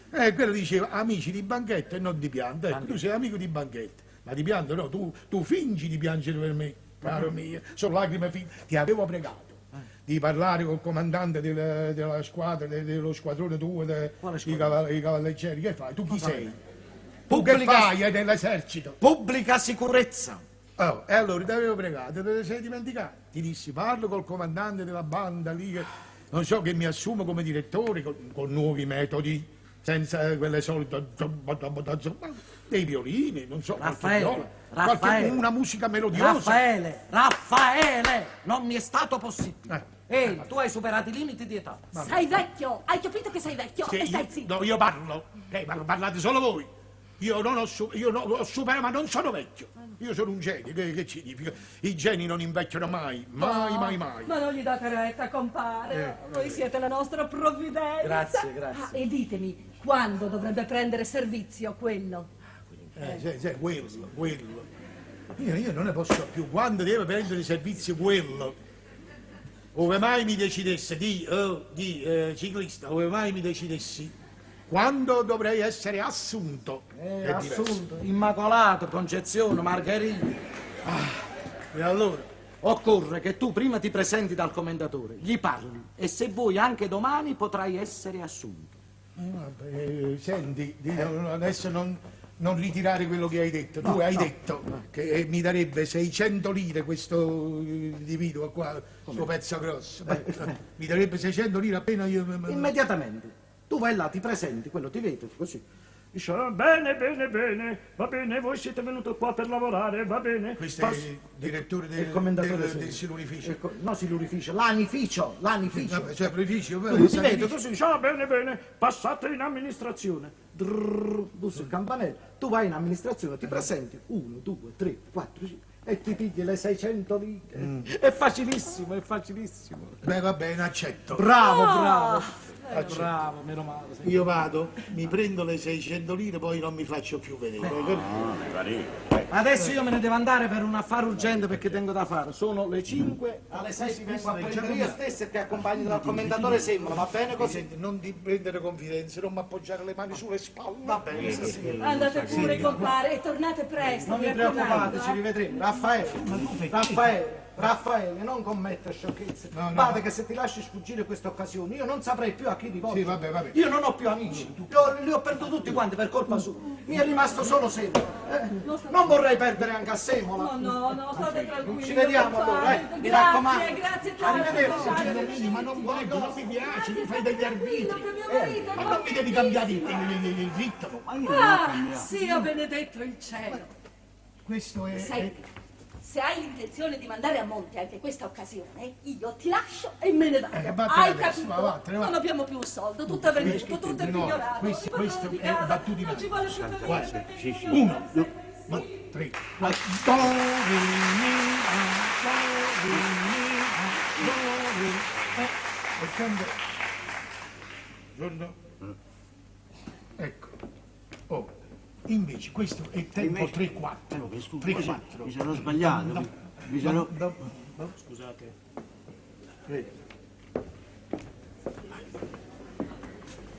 [SPEAKER 5] quello diceva amici di banchetto e non di pianto. Tu sei amico di banchetto, ma di pianto no, tu fingi di piangere per me, caro mio. Sono lacrime finte. Ti avevo pregato di parlare col comandante della squadra, dello squadrone tuo, i cavalleggeri. Che fai? Tu chi sei? Tu che fai nell'esercito?
[SPEAKER 8] Pubblica sicurezza.
[SPEAKER 5] Oh, e allora ti avevo pregato, te ne sei dimenticato. Ti dissi, parlo col comandante della banda lì, che non so, che mi assume come direttore con nuovi metodi, senza quelle solite dei violini, non so,
[SPEAKER 8] Raffaele,
[SPEAKER 5] una musica melodiosa.
[SPEAKER 8] Raffaele, non mi è stato possibile. Ehi, tu hai superato i limiti di età.
[SPEAKER 3] Sei vecchio, hai capito che sei vecchio?
[SPEAKER 5] Sì,
[SPEAKER 3] e stai zitto.
[SPEAKER 5] No, io parlo, ma parlate solo voi. Io ho superato, ma non sono vecchio. Io sono un genio, che significa? I geni non invecchiano mai. Mai.
[SPEAKER 3] Ma non gli date retta, compare. Voi siete la nostra provvidenza.
[SPEAKER 8] Grazie.
[SPEAKER 3] E ditemi, quando dovrebbe prendere servizio quello?
[SPEAKER 5] Quello. Io non ne posso più. Quando deve prendere servizio quello? Ove mai mi decidesse di ciclista, ove mai mi decidessi, quando dovrei essere assunto?
[SPEAKER 8] Assunto, Immacolato, Concezione, Margherita.
[SPEAKER 5] E allora?
[SPEAKER 8] Occorre che tu prima ti presenti dal commendatore, gli parli e se vuoi anche domani potrai essere assunto.
[SPEAKER 5] Senti, adesso non non ritirare quello che hai detto. Tu hai detto che mi darebbe 600 lire questo individuo qua, questo pezzo grosso. Mi darebbe 600 lire appena io...
[SPEAKER 8] Immediatamente. Tu vai là, ti presenti, quello ti vede, così.
[SPEAKER 9] Dice, bene, bene, bene, va bene, voi siete venuti qua per lavorare, va bene.
[SPEAKER 5] Questo è il direttore
[SPEAKER 8] il commendatore
[SPEAKER 5] del silurificio.
[SPEAKER 8] No, silurificio, l'anificio.
[SPEAKER 5] Cioè, preficio,
[SPEAKER 8] Tu ti vedi così, dice, bene, bene, passate in amministrazione. Bussi il campanello, tu vai in amministrazione, ti presenti, 1, 2, 3, 4, 5, e ti pigli le 600 lire. È facilissimo, è facilissimo.
[SPEAKER 5] Beh, va bene, accetto.
[SPEAKER 8] Bravo. Bravo, meno male.
[SPEAKER 5] Io vado, mi prendo le 600 lire, poi non mi faccio più vedere.
[SPEAKER 8] Adesso io me ne devo andare per un affare urgente perché tengo da fare. Sono le 5, alle 6 ti vengo a prendere io stesso e ti accompagno dal commendatore Semmola, va bene così?
[SPEAKER 5] Senti, non ti prendere confidenze, non mi appoggiare le mani sulle spalle.
[SPEAKER 8] Va bene, sì.
[SPEAKER 3] Andate pure, compare, e tornate presto.
[SPEAKER 8] Non vi preoccupate, ci rivedremo. Raffaele, non commetta sciocchezze. Guarda che se ti lasci sfuggire questa occasione, io non saprei più a chi rivolgere.
[SPEAKER 5] Sì, vabbè.
[SPEAKER 8] Io non ho più amici. Li ho perduti tutti quanti per colpa sua. Mi è rimasto solo Semola. Non vorrei perdere anche a Semola.
[SPEAKER 3] No, state tranquilli.
[SPEAKER 8] Ci vediamo allora, mi raccomando.
[SPEAKER 3] Grazie tanto.
[SPEAKER 8] Arrivederci.
[SPEAKER 5] Ma non mi piace, mi fai degli arbitri. Ma non mi devi
[SPEAKER 3] Sì.
[SPEAKER 5] cambiare il ritmo.
[SPEAKER 3] Sia benedetto il cielo.
[SPEAKER 5] Questo è...
[SPEAKER 3] Senti, se hai l'intenzione di mandare a monte anche questa occasione, io ti lascio e me ne vado.
[SPEAKER 5] vattene
[SPEAKER 3] Hai
[SPEAKER 5] adesso,
[SPEAKER 3] capito?
[SPEAKER 5] vattene, va.
[SPEAKER 3] Non abbiamo più un soldo, tutto è venuto, tutto è pignorato.
[SPEAKER 5] Questo è battutino.
[SPEAKER 3] Non ci vuole più per
[SPEAKER 5] Guarda,
[SPEAKER 3] vivere.
[SPEAKER 5] 1, 2, 3, 4. Do, re, mi, fa, do, re, mi, fa, do, re. E quando... Buongiorno. Ecco. Oh. Invece questo è tempo 3-4. 3-4.
[SPEAKER 7] Mi sono sbagliato.
[SPEAKER 5] No, scusate. Prego.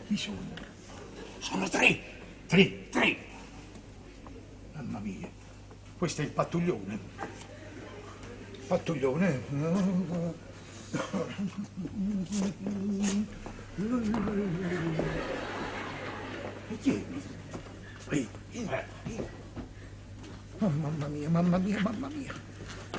[SPEAKER 5] Chi sono?
[SPEAKER 7] Sono 3.
[SPEAKER 5] 3. Mamma mia. Questo è il pattuglione. Pattuglione. E chi è? Mamma mia.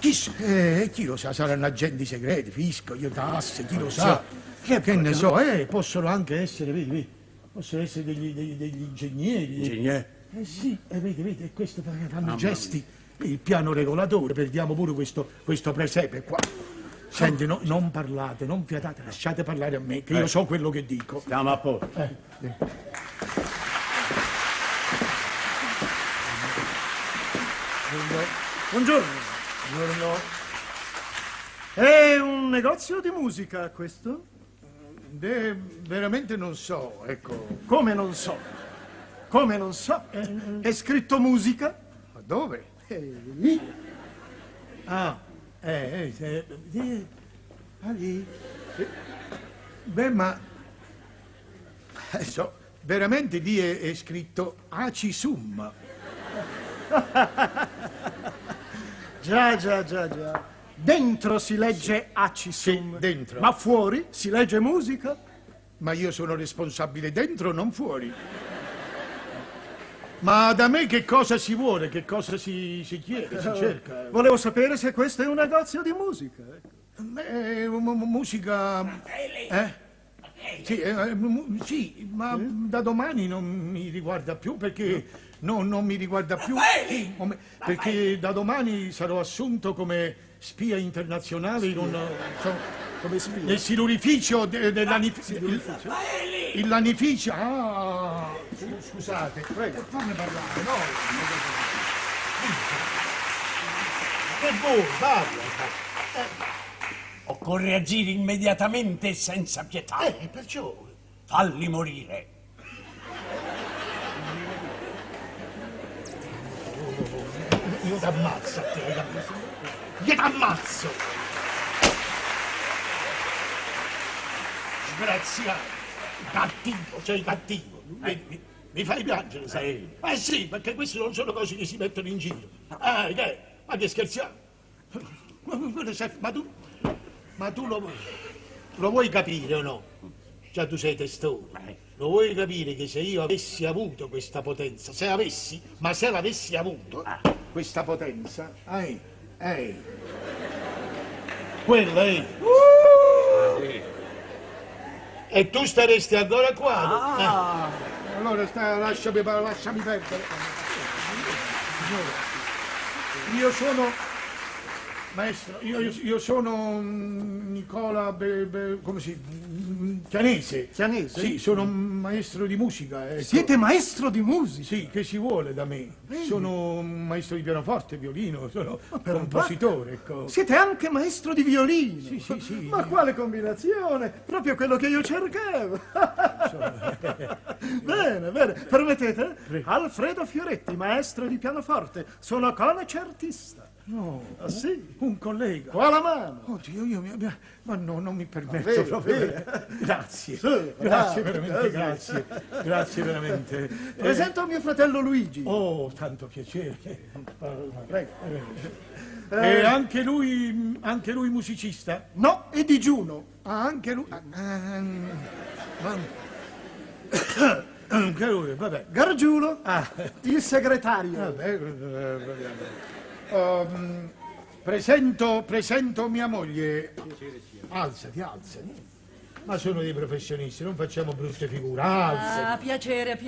[SPEAKER 5] Chi lo sa? Saranno agenti segreti, fisco, io tasse, chi lo sa? Che ne so, possono anche essere, vedi, possono essere degli ingegneri.
[SPEAKER 7] Ingegnere?
[SPEAKER 5] Sì, vedi, questo fanno gesti, il piano regolatore, perdiamo pure questo presepe qua. Senti, non parlate, non fiatate, lasciate parlare a me, che io so quello che dico.
[SPEAKER 7] Stiamo a posto.
[SPEAKER 9] Buongiorno. È un negozio di musica questo?
[SPEAKER 5] Veramente non so, ecco.
[SPEAKER 9] Come non so? È scritto musica?
[SPEAKER 5] Ma dove?
[SPEAKER 9] Lì.
[SPEAKER 5] Lì. Beh, ma... so, veramente lì è scritto Acisum.
[SPEAKER 9] Già. Dentro si legge Acisum.
[SPEAKER 5] Sì, dentro.
[SPEAKER 9] Ma fuori si legge musica?
[SPEAKER 5] Ma io sono responsabile dentro, non fuori. Ma da me che cosa si vuole? Che cosa si chiede, si cerca?
[SPEAKER 9] Volevo sapere se questo è un negozio di musica.
[SPEAKER 5] Musica... Sì, ma da domani non mi riguarda più perché... No, non mi riguarda più. Perché da domani sarò assunto come spia internazionale in un...
[SPEAKER 9] Come spia?
[SPEAKER 5] Nel silurificio dell'anificio. Il lanificio. Scusate, prego, fammi parlare, no? Che vuoi, parla.
[SPEAKER 7] Occorre agire immediatamente e senza pietà.
[SPEAKER 5] Perciò...
[SPEAKER 7] Falli morire.
[SPEAKER 5] Io t'ammazzo a te, io t'ammazzo! Sgraziato, cattivo, sei cattivo. Mi fai piangere, sai? Sì, perché queste non sono cose che si mettono in giro. Che? Ma che scherziamo? Ma tu lo vuoi capire o no? Già tu sei testone. lo vuoi capire che se io avessi avuto questa potenza, se l'avessi avuto, questa potenza, quella, e tu staresti ancora qua. Allora lasciami perdere. Io sono maestro, io sono Nicola come Chianese.
[SPEAKER 10] Chianese?
[SPEAKER 5] Sì, sono un maestro di musica. Ecco.
[SPEAKER 10] Siete maestro di musica?
[SPEAKER 5] Sì, che ci vuole da me? Sono un maestro di pianoforte, violino, sono compositore, ecco.
[SPEAKER 10] Siete anche maestro di violino?
[SPEAKER 5] Sì.
[SPEAKER 10] Ma quale combinazione? Proprio quello che io cercavo. Bene, permettete?
[SPEAKER 5] Prego.
[SPEAKER 10] Alfredo Fioretti, maestro di pianoforte, sono concertista.
[SPEAKER 5] No,
[SPEAKER 10] sì?
[SPEAKER 5] un collega.
[SPEAKER 10] Qua la mano.
[SPEAKER 5] Oddio, ma no, non mi permetto
[SPEAKER 10] Vero,
[SPEAKER 5] proprio.
[SPEAKER 10] vero.
[SPEAKER 5] Grazie,
[SPEAKER 10] Sì,
[SPEAKER 5] grazie
[SPEAKER 10] bravo,
[SPEAKER 5] veramente,
[SPEAKER 10] sì.
[SPEAKER 5] grazie veramente.
[SPEAKER 10] Presento mio fratello Luigi.
[SPEAKER 5] Oh, tanto piacere.
[SPEAKER 10] Prego.
[SPEAKER 5] E anche lui musicista?
[SPEAKER 10] No, è digiuno.
[SPEAKER 5] Anche lui. Anche lui, vabbè.
[SPEAKER 10] Gargiulo, il segretario.
[SPEAKER 5] Vabbè, presento mia moglie. Alzati. Ma sono dei professionisti, non facciamo brutte figure. Alzati.
[SPEAKER 3] Piacere,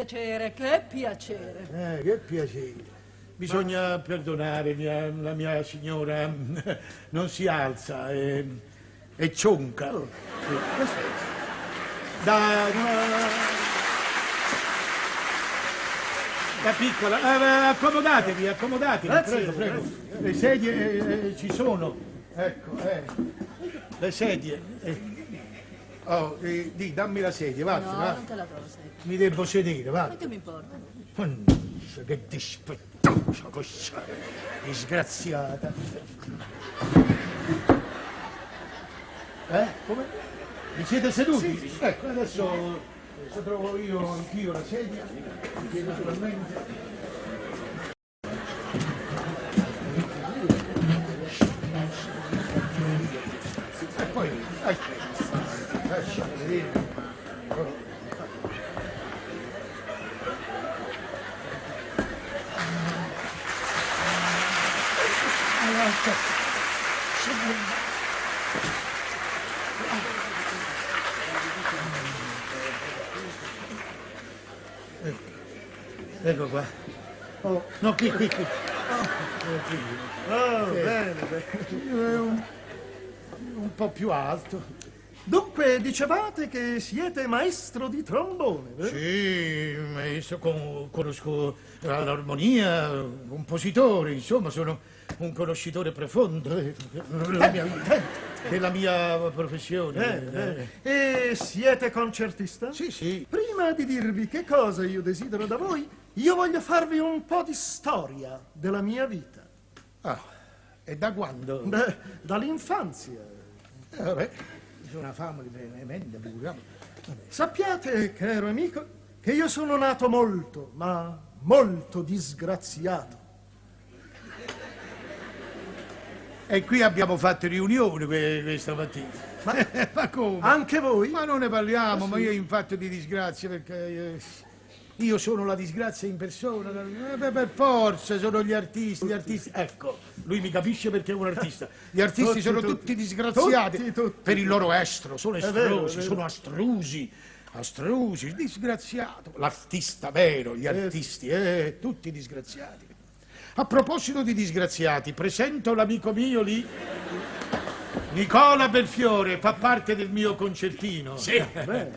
[SPEAKER 3] che piacere.
[SPEAKER 5] Che piacere. Bisogna perdonare, la mia signora non si alza, è cionca. Da piccola, accomodatevi, prego. Le sedie ci sono, ecco, le sedie. Dammi la sedia, va.
[SPEAKER 3] Non te la do, sai.
[SPEAKER 5] Mi devo sedere, va.
[SPEAKER 3] Ma che mi importa?
[SPEAKER 5] Mannaggia, che dispettosa questa disgraziata. Come? Vi siete seduti? Sì. Ecco, adesso trovo io anch'io la sedia, che naturalmente... E poi, lasciami vedere. Ecco qua. No, qui.
[SPEAKER 10] Bene.
[SPEAKER 5] Un po' più alto.
[SPEAKER 10] Dunque, dicevate che siete maestro di trombone, vero?
[SPEAKER 5] Sì, maestro, conosco l'armonia, compositore, insomma, sono un conoscitore profondo della mia professione.
[SPEAKER 10] E siete concertista?
[SPEAKER 5] Sì.
[SPEAKER 10] Prima di dirvi che cosa io desidero da voi, io voglio farvi un po' di storia della mia vita.
[SPEAKER 5] E da quando?
[SPEAKER 10] Beh, dall'infanzia.
[SPEAKER 5] Vabbè, c'è una fama tremenda, figuriamo.
[SPEAKER 10] Sappiate, caro amico, che io sono nato molto, ma molto disgraziato.
[SPEAKER 5] E qui abbiamo fatto riunione questa mattina. Ma come?
[SPEAKER 10] Anche voi?
[SPEAKER 5] Ma non ne parliamo, ma io in fatto di disgrazia, perché io sono la disgrazia in persona. Per forza, sono gli artisti. Ecco, lui mi capisce perché è un artista. Gli artisti sono tutti disgraziati.
[SPEAKER 10] Tutti.
[SPEAKER 5] Per il loro estro, sono
[SPEAKER 10] vero,
[SPEAKER 5] estrosi, sono astrusi, disgraziato. L'artista vero, gli artisti, tutti disgraziati. A proposito di disgraziati, presento l'amico mio lì, Nicola Belfiore, fa parte del mio concertino.
[SPEAKER 7] Sì,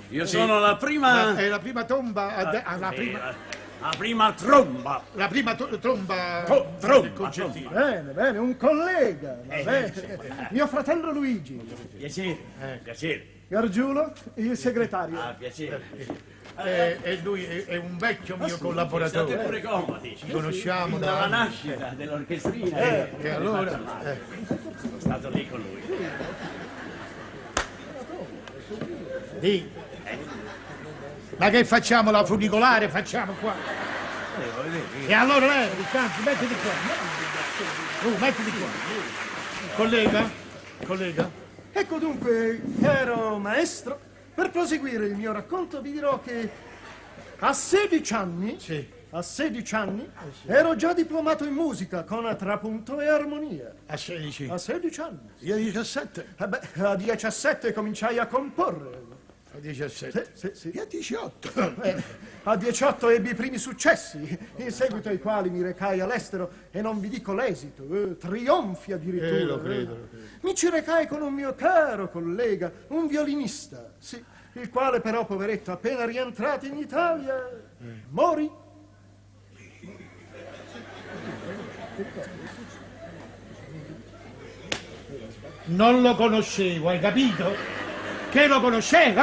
[SPEAKER 7] io sono la prima...
[SPEAKER 5] È la prima tomba...
[SPEAKER 7] La prima tromba.
[SPEAKER 5] La prima tromba del concertino.
[SPEAKER 10] Bene, un collega. Mio fratello Luigi.
[SPEAKER 7] Piacere.
[SPEAKER 10] Gargiulo, il segretario.
[SPEAKER 7] Piacere.
[SPEAKER 5] E lui è un vecchio mio collaboratore.
[SPEAKER 7] State pure comodi.
[SPEAKER 5] Ci conosciamo
[SPEAKER 7] dalla
[SPEAKER 5] da
[SPEAKER 7] nascita dell'orchestrina.
[SPEAKER 5] E allora...
[SPEAKER 7] Sono stato lì con lui.
[SPEAKER 5] Ma che facciamo? La funicolare facciamo qua? E allora lei, mettiti qua. Mettiti qua. Collega?
[SPEAKER 10] Ecco dunque, caro maestro, Per proseguire il mio racconto vi dirò che a 16 anni,
[SPEAKER 5] Sì.
[SPEAKER 10] a 16 anni ero già diplomato in musica con trapunto e armonia.
[SPEAKER 5] A 16.
[SPEAKER 10] A 16 anni.
[SPEAKER 5] Io a 17.
[SPEAKER 10] A 17 cominciai a comporre.
[SPEAKER 5] A 17.
[SPEAKER 10] Sì.
[SPEAKER 5] Io a 18.
[SPEAKER 10] A 18 ebbi i primi successi, in seguito ai quali mi recai all'estero e non vi dico l'esito, trionfi addirittura.
[SPEAKER 5] Lo credo.
[SPEAKER 10] Mi ci recai con un mio caro collega, un violinista, sì, il quale però, poveretto, appena rientrato in Italia, morì.
[SPEAKER 5] Non lo conoscevo, hai capito? Che lo conoscevo?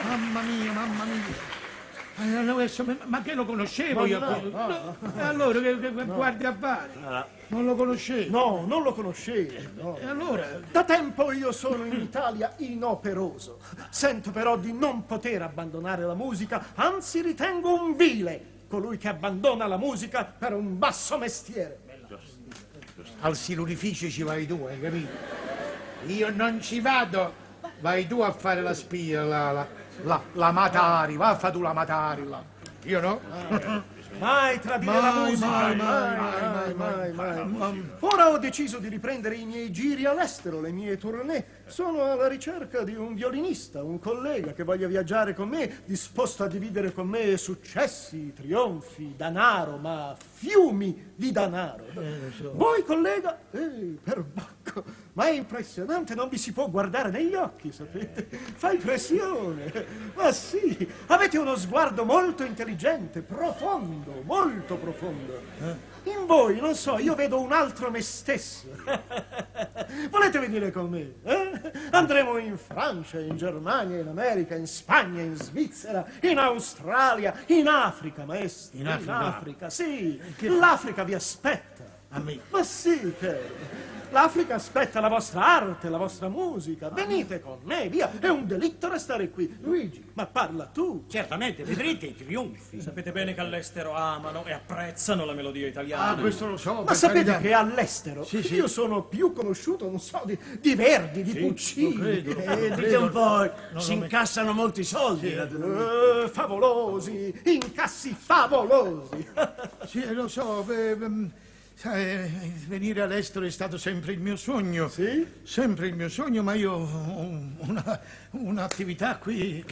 [SPEAKER 5] Mamma mia, mamma mia. Ma che lo conoscevo io?
[SPEAKER 10] No.
[SPEAKER 5] E allora che guardi a fare? Non lo conoscevo.
[SPEAKER 10] No, non lo conoscevo. No.
[SPEAKER 5] E allora?
[SPEAKER 10] Da tempo io sono in Italia inoperoso. Sento però di non poter abbandonare la musica, anzi ritengo un vile colui che abbandona la musica per un basso mestiere.
[SPEAKER 5] Al silurificio ci vai tu, hai capito? Io non ci vado. Vai tu a fare la spia, la Matari, va a fare tu la Matari là. Io no?
[SPEAKER 10] Mai tradire la musica,
[SPEAKER 5] mai.
[SPEAKER 10] Ora ho deciso di riprendere i miei giri all'estero, le mie tournée. Sono alla ricerca di un violinista, un collega che voglia viaggiare con me, disposto a dividere con me successi, trionfi, danaro, ma fiumi di danaro. Voi, collega? Per bocco, ma è impressionante, non vi si può guardare negli occhi, sapete? Fa impressione. Ma sì, avete uno sguardo molto intelligente, profondo, molto profondo. In voi, non so, io vedo un altro me stesso. Volete venire con me? Andremo in Francia, in Germania, in America, in Spagna, in Svizzera, in Australia, in Africa, maestro.
[SPEAKER 5] In Africa?
[SPEAKER 10] Sì. L'Africa vi aspetta.
[SPEAKER 5] A me?
[SPEAKER 10] Ma sì, che... L'Africa aspetta la vostra arte, la vostra musica. Venite con me, via. È un delitto restare qui. Luigi, ma parla tu.
[SPEAKER 7] Certamente, vedrete i trionfi.
[SPEAKER 9] Sapete bene che all'estero amano e apprezzano la melodia italiana.
[SPEAKER 5] Ah, questo lo so.
[SPEAKER 10] Ma
[SPEAKER 5] per
[SPEAKER 10] sapete
[SPEAKER 5] carità.
[SPEAKER 10] che all'estero
[SPEAKER 5] Sì.
[SPEAKER 10] io sono più conosciuto, non so, di Verdi, di Puccini.
[SPEAKER 7] Dite un po', si incassano molti soldi.
[SPEAKER 10] Favolosi, incassi favolosi.
[SPEAKER 5] Sì, lo so. Sai, venire all'estero è stato sempre il mio sogno.
[SPEAKER 10] Sì?
[SPEAKER 5] Sempre il mio sogno, ma io ho un'attività qui,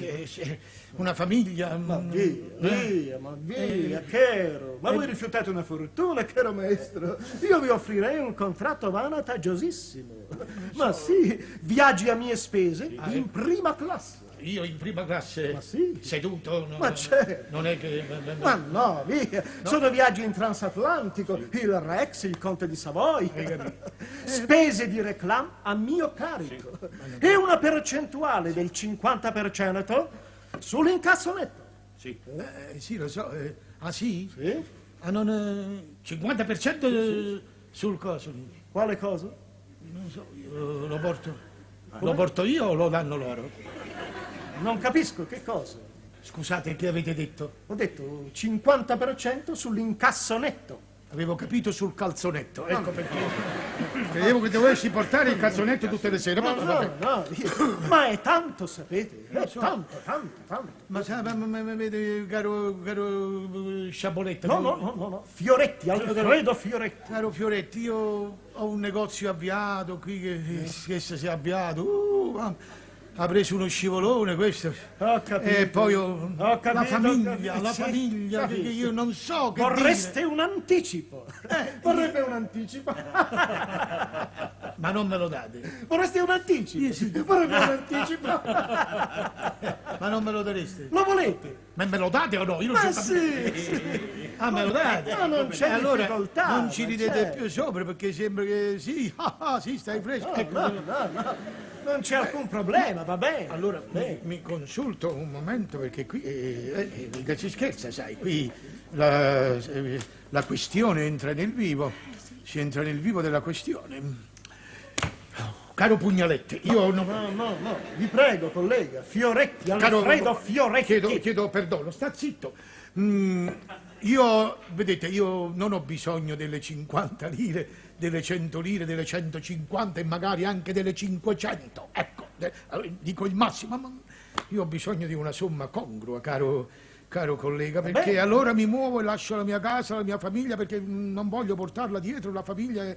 [SPEAKER 5] una famiglia.
[SPEAKER 10] Ma via, caro. Ma voi rifiutate una fortuna, caro maestro. Io vi offrirei un contratto vantagiosissimo. Ma sì, viaggi a mie spese in prima classe.
[SPEAKER 5] Io in prima classe,
[SPEAKER 10] Ma sì.
[SPEAKER 5] seduto,
[SPEAKER 10] Ma certo.
[SPEAKER 5] non è che...
[SPEAKER 10] Ma no, via. Sono viaggi in transatlantico, il Rex, il Conte di Savoia. Spese di reclame a mio carico. E una percentuale del 50% sull'incasso netto.
[SPEAKER 5] Sì. Sì, lo so. Ah, sì?
[SPEAKER 10] Sì?
[SPEAKER 5] Ah, non... 50% sul coso.
[SPEAKER 10] Quale cosa?
[SPEAKER 5] Non so, io lo porto. Lo porto io o lo danno loro?
[SPEAKER 10] Non capisco, che cosa?
[SPEAKER 5] Scusate, che avete detto?
[SPEAKER 10] Ho detto 50% sull'incasso netto.
[SPEAKER 5] Avevo capito sul calzonetto, ecco perché. Credevo che dovessi portare il calzonetto tutte le sere, ma vabbè.
[SPEAKER 10] No, ma è tanto, sapete? È tanto.
[SPEAKER 5] Ma sa, ma vede, caro Sciaboletta.
[SPEAKER 10] No. Fioretti, Alfredo Fioretti.
[SPEAKER 5] Caro Fioretti, io ho un negozio avviato qui che si è avviato. Ha preso uno scivolone questo.
[SPEAKER 10] Ho capito.
[SPEAKER 5] E poi la
[SPEAKER 10] capito.
[SPEAKER 5] famiglia, che io non so che
[SPEAKER 10] Vorreste
[SPEAKER 5] dire.
[SPEAKER 10] un anticipo. Vorrebbe un anticipo.
[SPEAKER 5] Ma non me lo date.
[SPEAKER 10] Vorreste un anticipo.
[SPEAKER 5] Sì.
[SPEAKER 10] Vorrebbe un anticipo.
[SPEAKER 5] Ma non me lo dareste?
[SPEAKER 10] Lo volete?
[SPEAKER 5] Ma me lo date o no? Io non
[SPEAKER 10] Ma
[SPEAKER 5] so
[SPEAKER 10] sì.
[SPEAKER 5] Ah, me lo date?
[SPEAKER 10] No, non c'è
[SPEAKER 5] allora,
[SPEAKER 10] difficoltà.
[SPEAKER 5] non ci
[SPEAKER 10] ma
[SPEAKER 5] ridete
[SPEAKER 10] c'è.
[SPEAKER 5] più sopra perché sembra che sì, sì, stai fresco. Ecco.
[SPEAKER 10] No. Non c'è alcun problema, va bene.
[SPEAKER 5] Allora mi consulto un momento perché qui mica si scherza, sai, qui la questione entra nel vivo, si entra nel vivo della questione. Caro Pugnaletti, io non...
[SPEAKER 10] No, vi prego, collega, Fioretti,
[SPEAKER 5] Caro,
[SPEAKER 10] Alfredo Fioretti.
[SPEAKER 5] Chiedo perdono, sta zitto. vedete, io non ho bisogno delle 50 lire, delle 100 lire, delle 150 e magari anche delle 500. Ecco, dico il massimo, ma io ho bisogno di una somma congrua, caro collega, perché allora mi muovo e lascio la mia casa, la mia famiglia, perché non voglio portarla dietro. La famiglia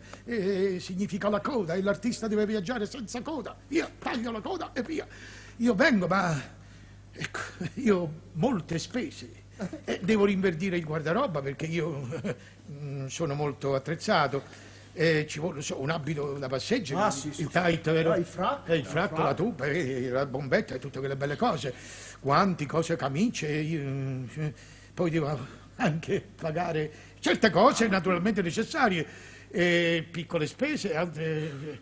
[SPEAKER 5] significa la coda e l'artista deve viaggiare senza coda. Io taglio la coda e via. Io vengo, ma ecco, io ho molte spese. Devo rinverdire il guardaroba perché io sono molto attrezzato. Ci vuole un abito da passeggio, il tight, vero? Il fratto, la tuba, la bombetta e tutte quelle belle cose. Guanti, cose, camicie. Poi devo anche pagare certe cose naturalmente necessarie. Piccole spese, altre.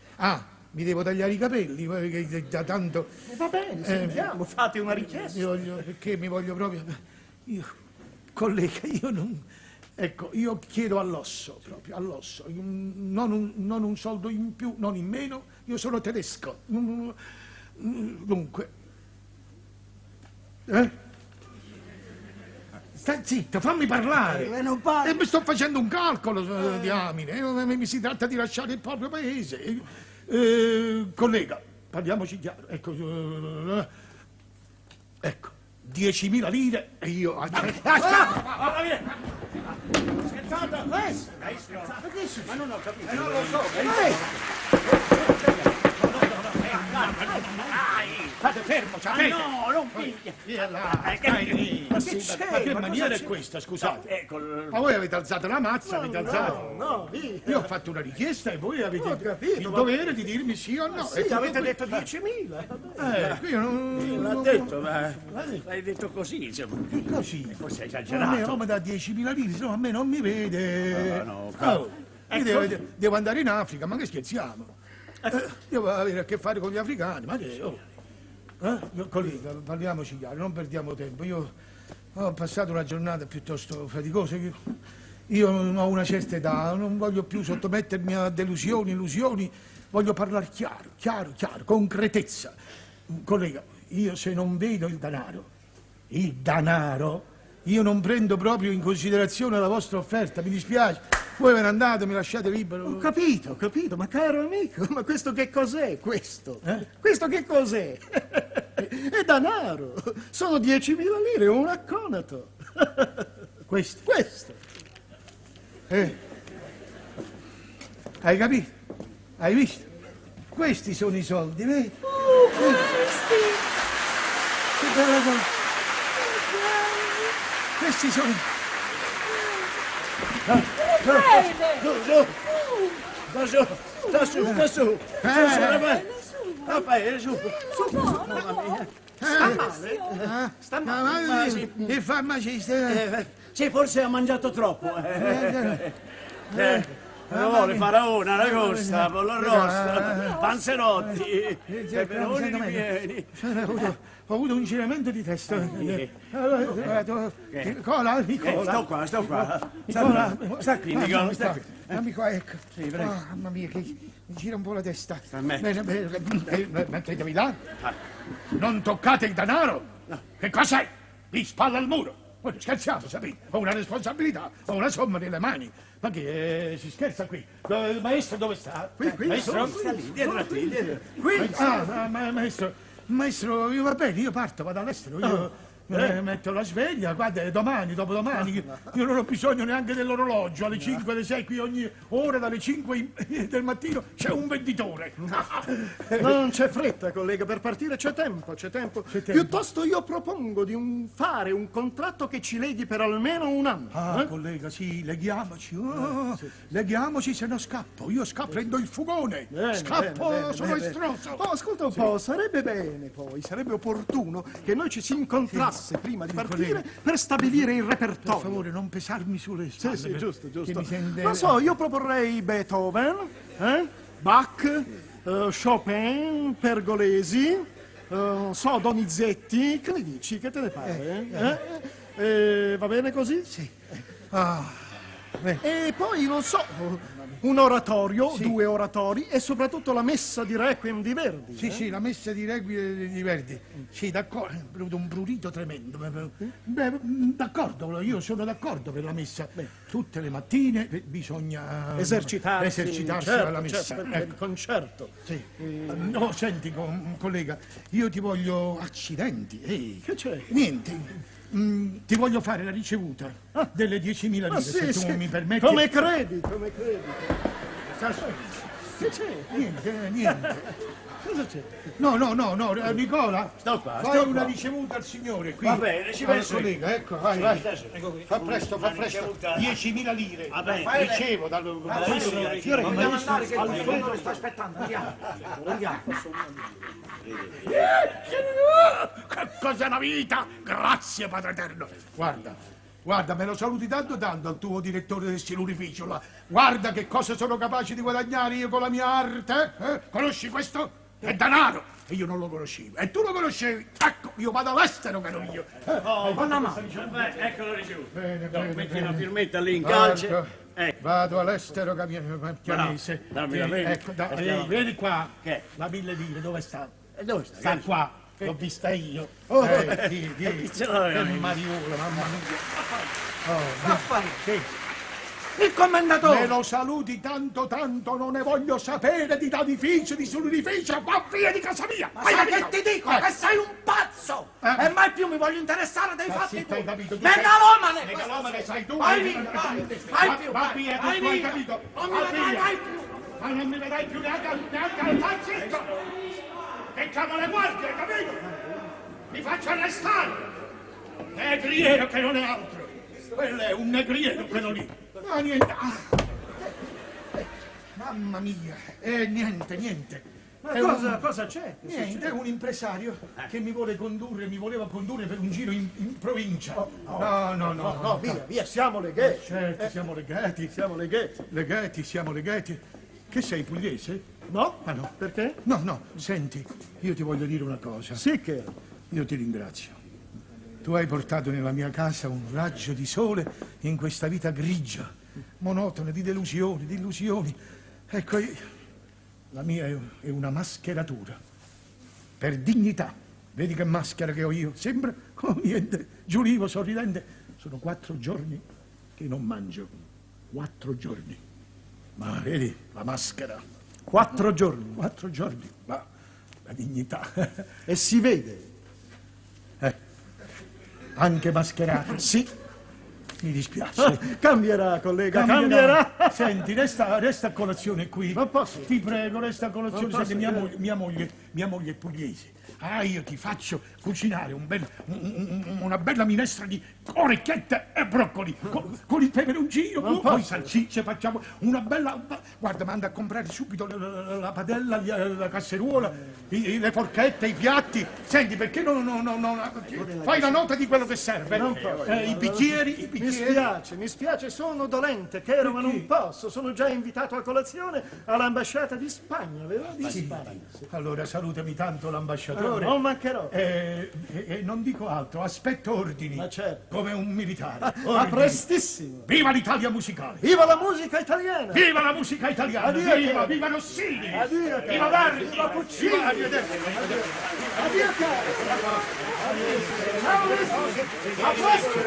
[SPEAKER 5] Mi devo tagliare i capelli, che da tanto.
[SPEAKER 10] Va bene, sentiamo, fate una richiesta.
[SPEAKER 5] Perché mi voglio proprio. Collega, io non. Ecco, io chiedo all'osso, proprio all'osso, non un soldo in più, non in meno, io sono tedesco. Dunque. Stai zitto, fammi parlare.
[SPEAKER 10] Non parli.
[SPEAKER 5] Mi sto facendo un calcolo, diamine, mi si tratta di lasciare il proprio paese. Collega, parliamoci chiaro, ecco, 10.000 lire e io
[SPEAKER 7] Scherzata! Maestro! Ma non ho capito. Non lo so.
[SPEAKER 5] Fate fermo,
[SPEAKER 7] no, non piglia.
[SPEAKER 5] Ma che maniera è questa, scusate? Ma voi avete alzato la mazza, avete alzato?
[SPEAKER 10] No, via.
[SPEAKER 5] Io ho fatto una richiesta e voi avete il
[SPEAKER 10] ma-
[SPEAKER 5] dovere di dirmi sì o no.
[SPEAKER 10] Sì, avete detto 10.000.
[SPEAKER 5] Io non
[SPEAKER 7] L'ha detto, ma l'hai detto così, insomma.
[SPEAKER 5] così.
[SPEAKER 7] Forse hai
[SPEAKER 5] A me
[SPEAKER 7] esagerato.
[SPEAKER 5] uomo da 10.000 lire, insomma, a me non mi vede.
[SPEAKER 7] No,
[SPEAKER 5] Io devo andare in Africa, ma che scherziamo? Devo avere a che fare con gli africani, ma che... Collega, parliamoci chiaro, non perdiamo tempo. Io ho passato una giornata piuttosto faticosa. Io ho una certa età, non voglio più sottomettermi a delusioni, illusioni. Voglio parlare chiaro, concretezza. Collega, io se non vedo il denaro, io non prendo proprio in considerazione la vostra offerta, mi dispiace. Voi ve ne andate, mi lasciate libero.
[SPEAKER 10] Ho capito, ma caro amico, ma questo che cos'è, questo? Questo che cos'è? È denaro, sono 10.000 lire, un acconato.
[SPEAKER 5] Questo. Hai capito? Hai visto? Questi sono i soldi, vedi?
[SPEAKER 6] Questi!
[SPEAKER 5] Che bella cosa! Questi sono...
[SPEAKER 7] Sta su. Raffaele, su.
[SPEAKER 10] Sta male.
[SPEAKER 5] Il farmacista...
[SPEAKER 7] Sì, forse ha mangiato troppo. Vuole faraona, aragosta, pollo arrosto, panzerotti, peperoni ripieni.
[SPEAKER 5] Ho avuto un giramento di testa. Nicola.
[SPEAKER 7] Sto qua.
[SPEAKER 5] Nicola.
[SPEAKER 7] Sta qui, Nicola, sta qui.
[SPEAKER 5] Dammi qua, ecco.
[SPEAKER 7] Sì, prego.
[SPEAKER 5] Mamma mia, che mi gira un po' la testa.
[SPEAKER 7] Sta a me.
[SPEAKER 5] Mettetevi là. Non toccate il denaro. Che cos'è? Di spalla al muro. Voi scherziamo, sapete? Ho una responsabilità, ho una somma nelle mani. Ma che si scherza qui? Il maestro dove sta?
[SPEAKER 10] Qui,
[SPEAKER 5] maestro?
[SPEAKER 7] Sta lì, dietro a te, dietro.
[SPEAKER 10] Qui.
[SPEAKER 5] Maestro, io va bene, io parto, vado all'estero, io metto la sveglia, guarda, domani, dopodomani, io non ho bisogno neanche dell'orologio, alle 5, alle 6, qui ogni ora dalle 5 del mattino c'è un venditore.
[SPEAKER 10] Non c'è fretta, collega, per partire c'è tempo. Piuttosto io propongo di fare un contratto che ci leghi per almeno un anno.
[SPEAKER 5] Collega, sì, leghiamoci, leghiamoci, se no scappo, io scappo, prendo il fugone, scappo, sono estroso.
[SPEAKER 10] Ascolta un po', sarebbe bene poi, sarebbe opportuno che noi ci si incontrasse prima di partire per stabilire il repertorio.
[SPEAKER 5] Per favore, non pesarmi sulle spalle.
[SPEAKER 10] Sì, giusto.
[SPEAKER 5] Che mi sente...
[SPEAKER 10] Non so, io proporrei Beethoven, Bach, Chopin, Pergolesi, Donizetti. Che ne dici? Che te ne pare? Va bene così?
[SPEAKER 5] Sì.
[SPEAKER 10] E poi, non so, un oratorio,
[SPEAKER 5] Sì.
[SPEAKER 10] 2 oratori e soprattutto la messa di Requiem di Verdi.
[SPEAKER 5] Sì, sì, la messa di Requiem di Verdi. Sì, d'accordo, è venuto un prurito tremendo. Beh, d'accordo, io sono d'accordo per la messa. Tutte le mattine bisogna
[SPEAKER 10] Esercitarsi certo,
[SPEAKER 5] alla messa.
[SPEAKER 10] certo, per il concerto.
[SPEAKER 5] Sì. No, senti, collega, io ti voglio... Accidenti, ehi.
[SPEAKER 10] Che c'è?
[SPEAKER 5] Niente. Ti voglio fare la ricevuta delle 10.000 lire,
[SPEAKER 10] Ah,
[SPEAKER 5] se
[SPEAKER 10] sì,
[SPEAKER 5] tu
[SPEAKER 10] sì.
[SPEAKER 5] mi permetti.
[SPEAKER 10] Come credi, come credi. Che c'è?
[SPEAKER 5] Niente.
[SPEAKER 10] Cosa c'è?
[SPEAKER 5] No, Nicola,
[SPEAKER 7] Sto qua,
[SPEAKER 5] fai
[SPEAKER 7] sto
[SPEAKER 5] una
[SPEAKER 7] qua.
[SPEAKER 5] ricevuta al signore qui.
[SPEAKER 7] Va bene, ci penso io.
[SPEAKER 5] collega, ecco, vai. Fa presto.
[SPEAKER 7] Una ricevuta.
[SPEAKER 5] 10.000 lire.
[SPEAKER 7] Va bene.
[SPEAKER 5] Ricevo dal...
[SPEAKER 8] Fiore, vogliamo andare che Alfredo sta aspettando. Andiamo.
[SPEAKER 5] Che cos'è la vita? Grazie, Padre Eterno. Guarda, me lo saluti tanto al tuo direttore del silurificio là. Guarda che cosa sono capace di guadagnare io con la mia arte. Conosci questo? È denaro. E io non lo conoscevo. E tu lo conoscevi. Ecco, io vado all'estero, caro mio.
[SPEAKER 7] Con la mano. Eccolo ricevuto.
[SPEAKER 5] Bene.
[SPEAKER 7] Metti una firmetta lì in calce.
[SPEAKER 5] Ecco. Vado all'estero, Chianese.
[SPEAKER 7] Dammi la vedi.
[SPEAKER 5] Ecco, vieni qua.
[SPEAKER 7] Che?
[SPEAKER 5] La 1.000 lire, dove sta?
[SPEAKER 7] Dove sta?
[SPEAKER 5] Sta qua. L'ho vista io. Vieni.
[SPEAKER 7] Ce l'aveva io.
[SPEAKER 5] Mariola, mamma mia. Sì.
[SPEAKER 8] Il commendatore!
[SPEAKER 5] Me lo saluti tanto, non ne voglio sapere di dadificio, di sulurificio, va via di casa mia!
[SPEAKER 8] Ma sai che ti dico? Che sei un pazzo! E mai più mi voglio interessare dei fatti
[SPEAKER 5] Sì,
[SPEAKER 8] tuoi!
[SPEAKER 5] hai capito?
[SPEAKER 8] Megalomane!
[SPEAKER 5] Megalomane sei tu!
[SPEAKER 8] Vai via! Vai più!
[SPEAKER 5] Va via,
[SPEAKER 8] Vai
[SPEAKER 5] tu hai
[SPEAKER 8] via!
[SPEAKER 5] capito?
[SPEAKER 8] Non mi vedrai mai più!
[SPEAKER 5] Ma non mi vedrai più neanche al tazzitto! E chiamo le guardie, hai capito? Mi faccio arrestare! Negriero che non è altro! Quello è un negriero, quello lì! Ma niente! Mamma mia! Niente!
[SPEAKER 10] Ma cosa c'è?
[SPEAKER 5] Niente, è un impresario che mi voleva condurre per un giro in provincia. No,
[SPEAKER 10] Via, siamo legati.
[SPEAKER 5] Certo, siamo legati. Siamo legati. Che sei, pugliese?
[SPEAKER 10] No?
[SPEAKER 5] Ah no.
[SPEAKER 10] Perché?
[SPEAKER 5] No, senti, io ti voglio dire una cosa.
[SPEAKER 10] Sì che...
[SPEAKER 5] Io ti ringrazio. Tu hai portato nella mia casa un raggio di sole in questa vita grigia, monotona, di delusioni, di illusioni. Ecco, la mia è una mascheratura. Per dignità. Vedi che maschera che ho io? Sembra come niente. Giurivo, sorridente. Sono 4 giorni che non mangio. 4 giorni. Ma vedi, la maschera.
[SPEAKER 10] 4 giorni.
[SPEAKER 5] 4 giorni. Ma la dignità.
[SPEAKER 10] E si vede.
[SPEAKER 5] Anche mascherato.
[SPEAKER 10] Sì.
[SPEAKER 5] Mi dispiace.
[SPEAKER 10] Cambierà, collega, cambierà.
[SPEAKER 5] Senti, resta a colazione qui.
[SPEAKER 10] Non posso.
[SPEAKER 5] Ti prego, resta a colazione.
[SPEAKER 10] Non
[SPEAKER 5] Senti,
[SPEAKER 10] posso,
[SPEAKER 5] mia moglie è pugliese. Io ti faccio cucinare una bella minestra di orecchiette e broccoli con il peperoncino, poi salsicce, facciamo una bella... Guarda, manda a comprare subito la padella, la casseruola, le forchette, i piatti. Senti, perché non fai la nota di quello che serve? I bicchieri.
[SPEAKER 10] Mi spiace, sono dolente, Chero, ma non posso. Sono già invitato a colazione all'ambasciata di Spagna, vero? Di Spagna.
[SPEAKER 5] Allora salutami tanto l'ambasciatore.
[SPEAKER 10] Non mancherò.
[SPEAKER 5] Non dico altro, aspetto ordini.
[SPEAKER 10] Ma certo.
[SPEAKER 5] Come un militare.
[SPEAKER 10] A
[SPEAKER 5] Ordini.
[SPEAKER 10] prestissimo.
[SPEAKER 5] Viva l'Italia musicale!
[SPEAKER 10] Viva la musica italiana!
[SPEAKER 5] Viva la musica italiana!
[SPEAKER 10] Addio,
[SPEAKER 5] Viva Rossini!
[SPEAKER 10] Addio,
[SPEAKER 5] Viva Verdi!
[SPEAKER 10] Viva Puccini!
[SPEAKER 5] Arrivederci!
[SPEAKER 10] Addio, caro! A presto!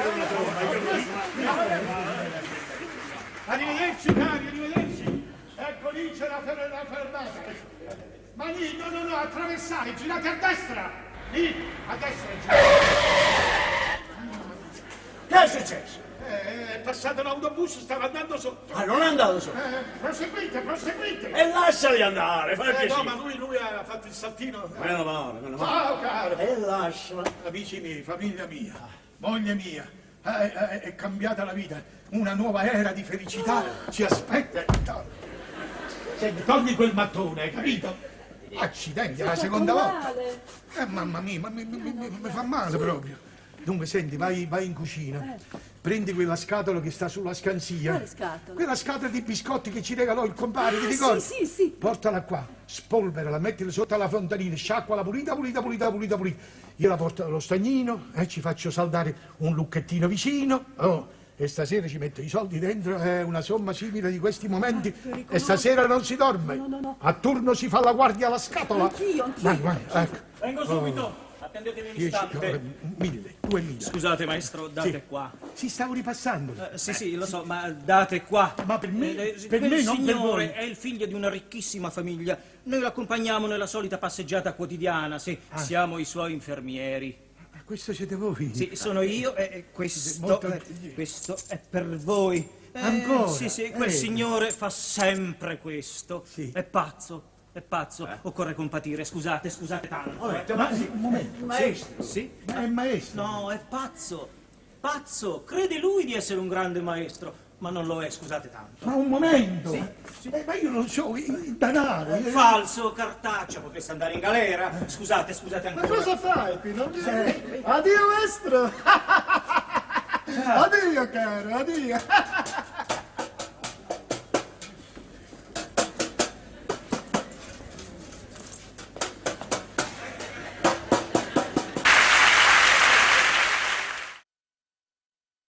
[SPEAKER 5] Arrivederci, cari, arrivederci! Ecco lì c'è la fermata. Ma lì, no, attraversare, girate a destra! Lì, a destra,
[SPEAKER 7] Che è successo?
[SPEAKER 5] È passato l'autobus, stava andando sotto.
[SPEAKER 7] Non è andato sotto.
[SPEAKER 5] Proseguite!
[SPEAKER 7] E lasciali andare, fai piacere.
[SPEAKER 5] No, ma lui ha fatto il saltino.
[SPEAKER 7] Meno male.
[SPEAKER 5] Ciao, caro!
[SPEAKER 7] E lasciala.
[SPEAKER 5] Amici miei, famiglia mia, moglie mia, è cambiata la vita. Una nuova era di felicità ci aspetta. Senti, togli quel mattone, hai capito? Accidenti, è la seconda volta. Mamma mia, mi fa male proprio. Dunque, senti, vai in cucina, prendi quella scatola che sta sulla scansia.
[SPEAKER 3] Quale scatola?
[SPEAKER 5] Quella scatola di biscotti che ci regalò il compare, ti ricordi?
[SPEAKER 3] Sì.
[SPEAKER 5] Portala qua, spolverala, mettila sotto alla fontanina, sciacquala pulita. Io la porto allo stagnino, ci faccio saldare un lucchettino vicino. e stasera ci metto i soldi dentro, è una somma simile di questi momenti, e stasera non si dorme.
[SPEAKER 3] No.
[SPEAKER 5] A turno si fa la guardia alla scatola.
[SPEAKER 3] Anch'io.
[SPEAKER 5] Vai, ecco.
[SPEAKER 9] Vengo subito. Attendetemi un
[SPEAKER 5] 10,
[SPEAKER 9] istante.
[SPEAKER 5] 1000, 2000.
[SPEAKER 9] Scusate, maestro, date
[SPEAKER 5] Sì.
[SPEAKER 9] qua.
[SPEAKER 5] Si stavo ripassando.
[SPEAKER 9] Sì, lo so, ma date qua.
[SPEAKER 5] Ma per me? Per
[SPEAKER 9] Quel
[SPEAKER 5] me, non per
[SPEAKER 9] signore
[SPEAKER 5] voi.
[SPEAKER 9] è il figlio di una ricchissima famiglia. Noi l'accompagniamo nella solita passeggiata quotidiana, sì. Siamo i suoi infermieri.
[SPEAKER 5] Questo siete voi?
[SPEAKER 9] Sì, sono io e questo,
[SPEAKER 5] Molto-
[SPEAKER 9] questo è per voi.
[SPEAKER 5] Ancora?
[SPEAKER 9] Sì, quel signore fa sempre questo.
[SPEAKER 5] Sì.
[SPEAKER 9] È pazzo. Occorre compatire. Scusate tanto.
[SPEAKER 5] Ma un momento.
[SPEAKER 9] Maestro. Sì?
[SPEAKER 5] Ma è maestro.
[SPEAKER 9] No, è pazzo. Pazzo. Crede lui di essere un grande maestro, ma non lo è, scusate tanto.
[SPEAKER 5] Ma un momento.
[SPEAKER 9] Sì.
[SPEAKER 5] Ma io non so, il denaro.
[SPEAKER 9] Falso, cartaceo, potreste andare in galera. Scusate
[SPEAKER 10] Ma
[SPEAKER 9] ancora.
[SPEAKER 10] cosa fai qui? Non Addio, maestro! Addio, caro, addio!